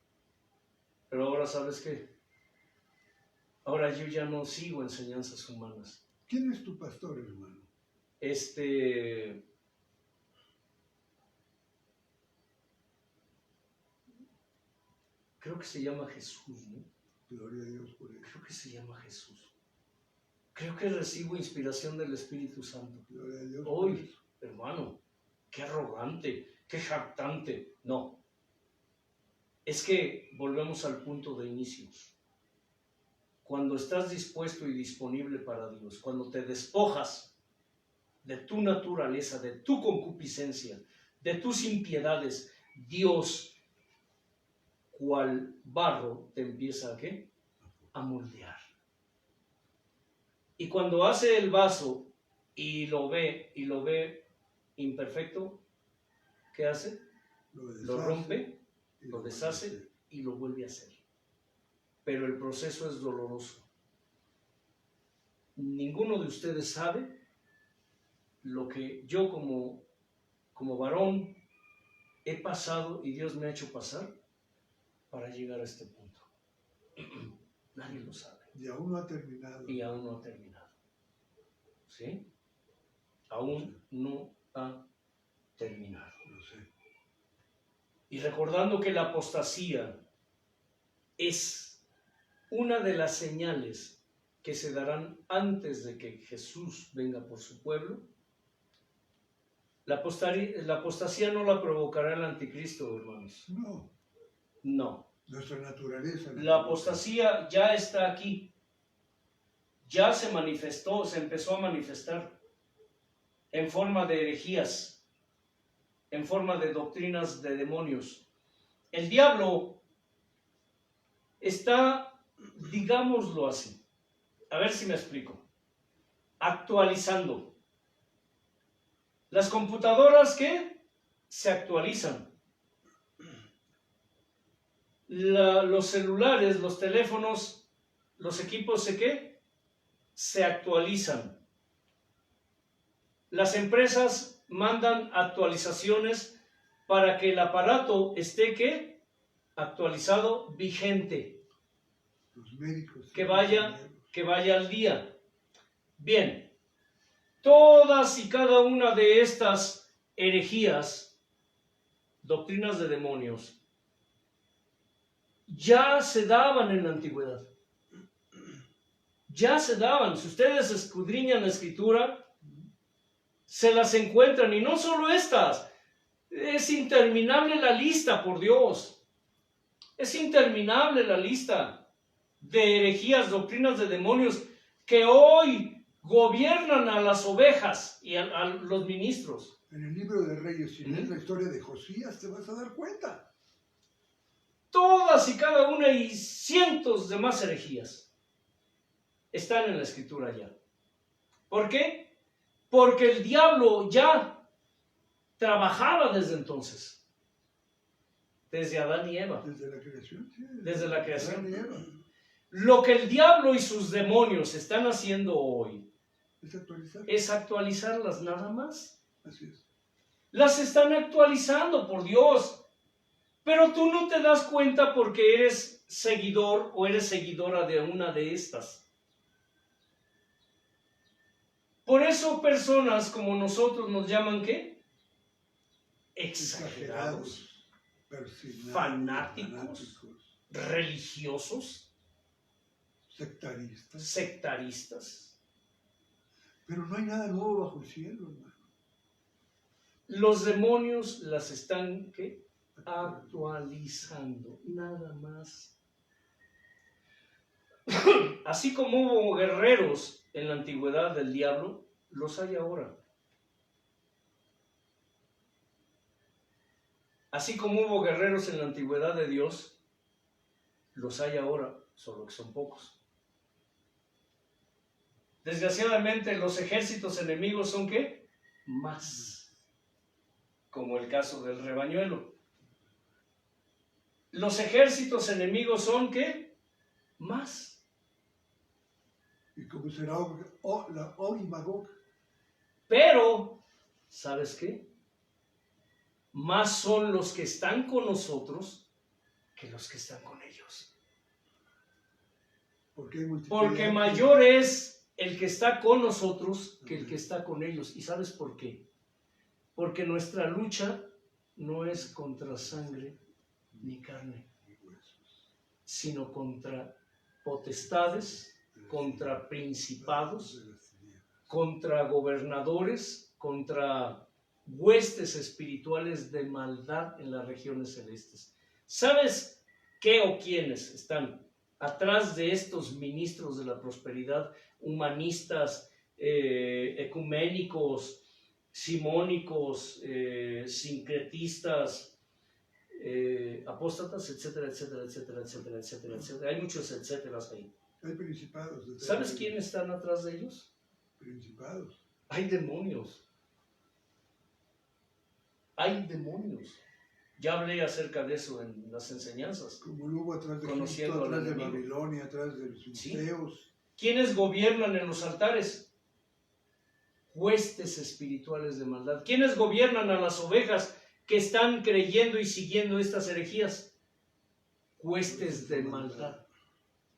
[SPEAKER 1] Pero ahora, ¿sabes qué? Ahora yo ya no sigo enseñanzas humanas.
[SPEAKER 2] ¿Quién es tu pastor, hermano?
[SPEAKER 1] Creo que se llama Jesús, ¿no?
[SPEAKER 2] Gloria a Dios por eso.
[SPEAKER 1] Creo que se llama Jesús. Creo que recibo inspiración del Espíritu Santo.
[SPEAKER 2] Gloria a Dios por
[SPEAKER 1] Hoy,
[SPEAKER 2] eso.
[SPEAKER 1] hermano, qué arrogante, qué jactante. No. Es que volvemos al punto de inicio. Cuando estás dispuesto y disponible para Dios, cuando te despojas de tu naturaleza, de tu concupiscencia, de tus impiedades, Dios, cual barro, te empieza ¿a qué? A moldear. Y cuando hace el vaso y lo ve imperfecto, ¿qué hace? Lo rompe, lo deshace y lo vuelve a hacer. Pero el proceso es doloroso. Ninguno de ustedes sabe lo que yo como varón he pasado y Dios me ha hecho pasar para llegar a este punto. Nadie lo sabe.
[SPEAKER 2] Y aún no ha terminado.
[SPEAKER 1] Y aún no ha terminado. ¿Sí? Aún no ha terminado.
[SPEAKER 2] Lo sé.
[SPEAKER 1] Y recordando que la apostasía es una de las señales que se darán antes de que Jesús venga por su pueblo, la apostasía no la provocará el anticristo, hermanos.
[SPEAKER 2] No.
[SPEAKER 1] No.
[SPEAKER 2] Nuestra naturaleza.
[SPEAKER 1] La apostasía ya está aquí. Ya se manifestó, se empezó a manifestar en forma de herejías, en forma de doctrinas de demonios. El diablo está, digámoslo así, a ver si me explico, actualizando. Las computadoras que se actualizan. Los celulares, los teléfonos, los equipos se actualizan. Las empresas mandan actualizaciones para que el aparato esté actualizado, vigente.
[SPEAKER 2] Los médicos.
[SPEAKER 1] Que vaya al día. Bien, todas y cada una de estas herejías, doctrinas de demonios, ya se daban en la antigüedad. Ya se daban. Si ustedes escudriñan la escritura, se las encuentran, y no solo estas, es interminable la lista, por Dios. Es interminable la lista de herejías, doctrinas de demonios que hoy gobiernan a las ovejas y a los ministros.
[SPEAKER 2] En el libro de Reyes, si lees la historia de Josías, te vas a dar cuenta.
[SPEAKER 1] Todas y cada una y cientos de más herejías están en la escritura ya. ¿Por qué? Porque el diablo ya trabajaba desde entonces. Desde Adán y Eva.
[SPEAKER 2] Desde la creación. Sí,
[SPEAKER 1] Desde la creación.
[SPEAKER 2] Adán y Eva.
[SPEAKER 1] Lo que el diablo y sus demonios están haciendo hoy
[SPEAKER 2] Es actualizar.
[SPEAKER 1] es actualizarlas nada más.
[SPEAKER 2] Así es.
[SPEAKER 1] Las están actualizando, por Dios. Pero tú no te das cuenta porque eres seguidor o eres seguidora de una de estas. Por eso personas como nosotros nos llaman, ¿qué? Exagerados,
[SPEAKER 2] persinados,
[SPEAKER 1] fanáticos, religiosos,
[SPEAKER 2] sectaristas.
[SPEAKER 1] sectaristas.
[SPEAKER 2] Pero no hay nada nuevo bajo el cielo, hermano.
[SPEAKER 1] Los demonios las están, ¿qué? Actualizando, nada más. Así como hubo guerreros en la antigüedad del diablo, los hay ahora. Así como hubo guerreros en la antigüedad de Dios, los hay ahora, solo que son pocos. Desgraciadamente los ejércitos enemigos son ¿qué? Más. Como el caso del rebañuelo. Los ejércitos enemigos son ¿qué? Más.
[SPEAKER 2] ¿Y cómo será la Og y Magog?
[SPEAKER 1] Pero, ¿sabes qué? Más son los que están con nosotros que los que están con ellos. Porque mayor es el que está con nosotros que el que está con ellos. ¿Y sabes por qué? Porque nuestra lucha no es contra sangre ni carne, sino contra potestades, contra principados, contra gobernadores, contra huestes espirituales de maldad en las regiones celestes. ¿Sabes qué o quiénes están atrás de estos ministros de la prosperidad, humanistas, ecuménicos, simónicos, sincretistas, apóstatas, etcétera, etcétera, etcétera, etcétera, etcétera, etcétera? Hay muchos etcéteras ahí.
[SPEAKER 2] Hay principados.
[SPEAKER 1] ¿Sabes quiénes están atrás de ellos?
[SPEAKER 2] Principados.
[SPEAKER 1] Hay demonios. Hay demonios. Ya hablé acerca de eso en las enseñanzas.
[SPEAKER 2] Como lo hubo atrás de
[SPEAKER 1] Conociendo
[SPEAKER 2] Egipto,
[SPEAKER 1] al
[SPEAKER 2] atrás de
[SPEAKER 1] enemigo.
[SPEAKER 2] Babilonia, atrás de los filisteos.
[SPEAKER 1] ¿Quiénes gobiernan en los altares? Huestes espirituales de maldad. ¿Quiénes gobiernan a las ovejas que están creyendo y siguiendo estas herejías? Huestes de maldad.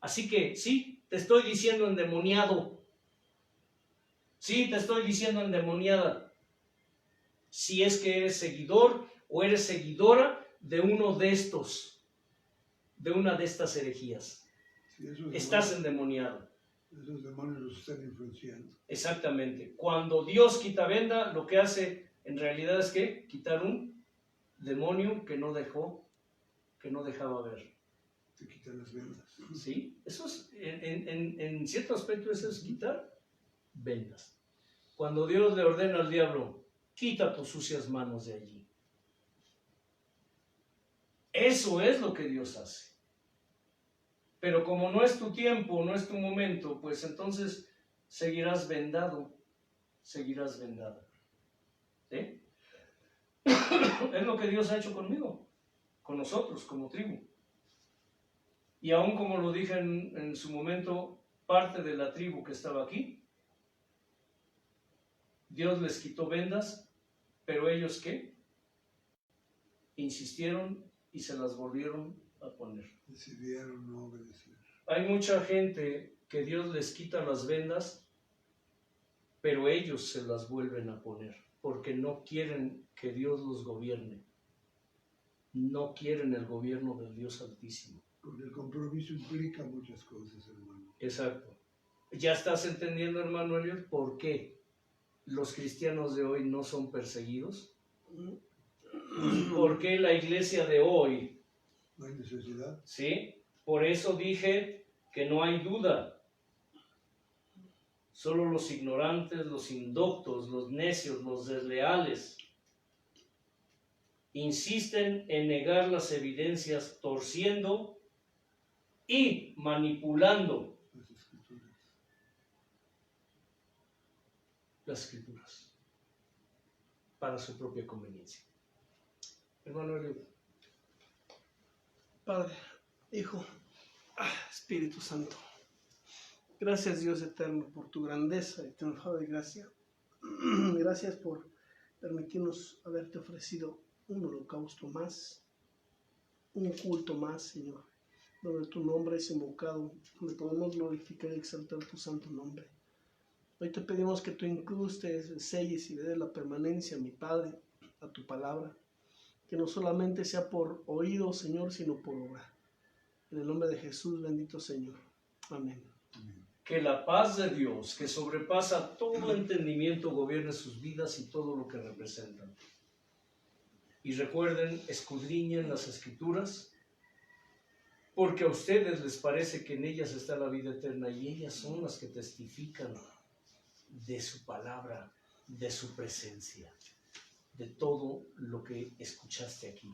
[SPEAKER 1] Así que, sí, te estoy diciendo endemoniado. Sí, te estoy diciendo endemoniada. Si es que eres seguidor o eres seguidora de uno de estos, de una de estas herejías.
[SPEAKER 2] Sí,
[SPEAKER 1] Estás endemoniado.
[SPEAKER 2] Esos demonios los están influenciando.
[SPEAKER 1] Exactamente. Cuando Dios quita venda, lo que hace en realidad es que quitar un demonio que no dejaba ver.
[SPEAKER 2] Te quitan las vendas.
[SPEAKER 1] ¿Sí? Eso es, en cierto aspecto, eso es quitar vendas. Cuando Dios le ordena al diablo, quita tus sucias manos de allí. Eso es lo que Dios hace. Pero como no es tu tiempo, no es tu momento, pues entonces seguirás vendado, seguirás vendada. ¿Sí? Es lo que Dios ha hecho conmigo, con nosotros, como tribu. Y aún como lo dije en su momento, parte de la tribu que estaba aquí, Dios les quitó vendas, pero ellos ¿qué? Insistieron y se las volvieron a poner.
[SPEAKER 2] Decidieron no obedecer.
[SPEAKER 1] Hay mucha gente que Dios les quita las vendas, pero ellos se las vuelven a poner, porque no quieren que Dios los gobierne. No quieren el gobierno del Dios Altísimo.
[SPEAKER 2] Porque el compromiso implica muchas cosas, hermano.
[SPEAKER 1] Exacto. ¿Ya estás entendiendo, hermano Eliot, por qué los cristianos de hoy no son perseguidos? ¿Por qué la iglesia de hoy?
[SPEAKER 2] No hay necesidad.
[SPEAKER 1] ¿Sí? Por eso dije que no hay duda. Solo los ignorantes, los indoctos, los necios, los desleales insisten en negar las evidencias, torciendo y manipulando
[SPEAKER 2] Las escrituras.
[SPEAKER 1] las escrituras para su propia conveniencia. Hermano Eliud.
[SPEAKER 3] Padre, Hijo, Espíritu Santo, gracias Dios eterno por tu grandeza y tu enfado y gracia. Gracias por permitirnos haberte ofrecido un holocausto más, un culto más, Señor, donde tu nombre es invocado, donde podemos glorificar y exaltar tu santo nombre. Hoy te pedimos que tú incrustes, selles y le des la permanencia, mi Padre, a tu palabra, que no solamente sea por oído, Señor, sino por obra. En el nombre de Jesús, bendito Señor. Amén.
[SPEAKER 1] Que la paz de Dios, que sobrepasa todo entendimiento, gobierne sus vidas y todo lo que representan. Y recuerden, escudriñen las Escrituras, porque a ustedes les parece que en ellas está la vida eterna y ellas son las que testifican de su palabra, de su presencia, de todo lo que escuchaste aquí.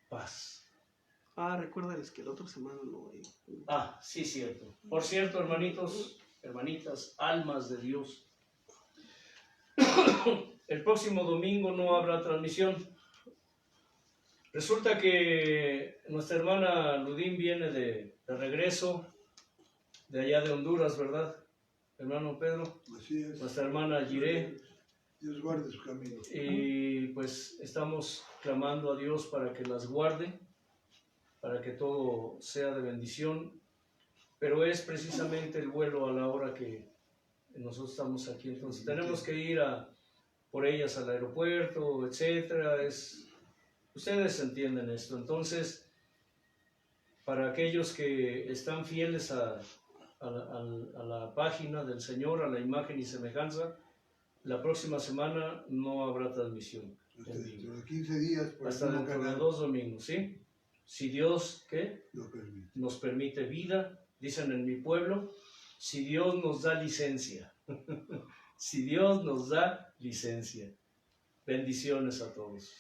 [SPEAKER 1] Paz.
[SPEAKER 3] Recuérdales que la otra semana no hay.
[SPEAKER 1] Sí, cierto. Por cierto, hermanitos, hermanitas, almas de Dios, el próximo domingo no habrá transmisión. Resulta que nuestra hermana Ludín viene de regreso de allá de Honduras, ¿verdad? Hermano Pedro.
[SPEAKER 2] Así es.
[SPEAKER 1] Nuestra hermana Jiré.
[SPEAKER 2] Dios guarde su camino.
[SPEAKER 1] Y pues estamos clamando a Dios para que las guarde, para que todo sea de bendición, pero es precisamente el vuelo a la hora que nosotros estamos aquí, entonces tenemos que ir por ellas al aeropuerto, etcétera. Ustedes entienden esto. Entonces, para aquellos que están fieles a la página del Señor, a la imagen y semejanza, la próxima semana no habrá transmisión en vivo.
[SPEAKER 2] Dentro de 15 días, por
[SPEAKER 1] Hasta dentro de 2 domingos, ¿sí? Si Dios, ¿qué?
[SPEAKER 2] lo permite.
[SPEAKER 1] Nos permite vida, dicen en mi pueblo, si Dios nos da licencia. Si Dios nos da licencia. Bendiciones a todos.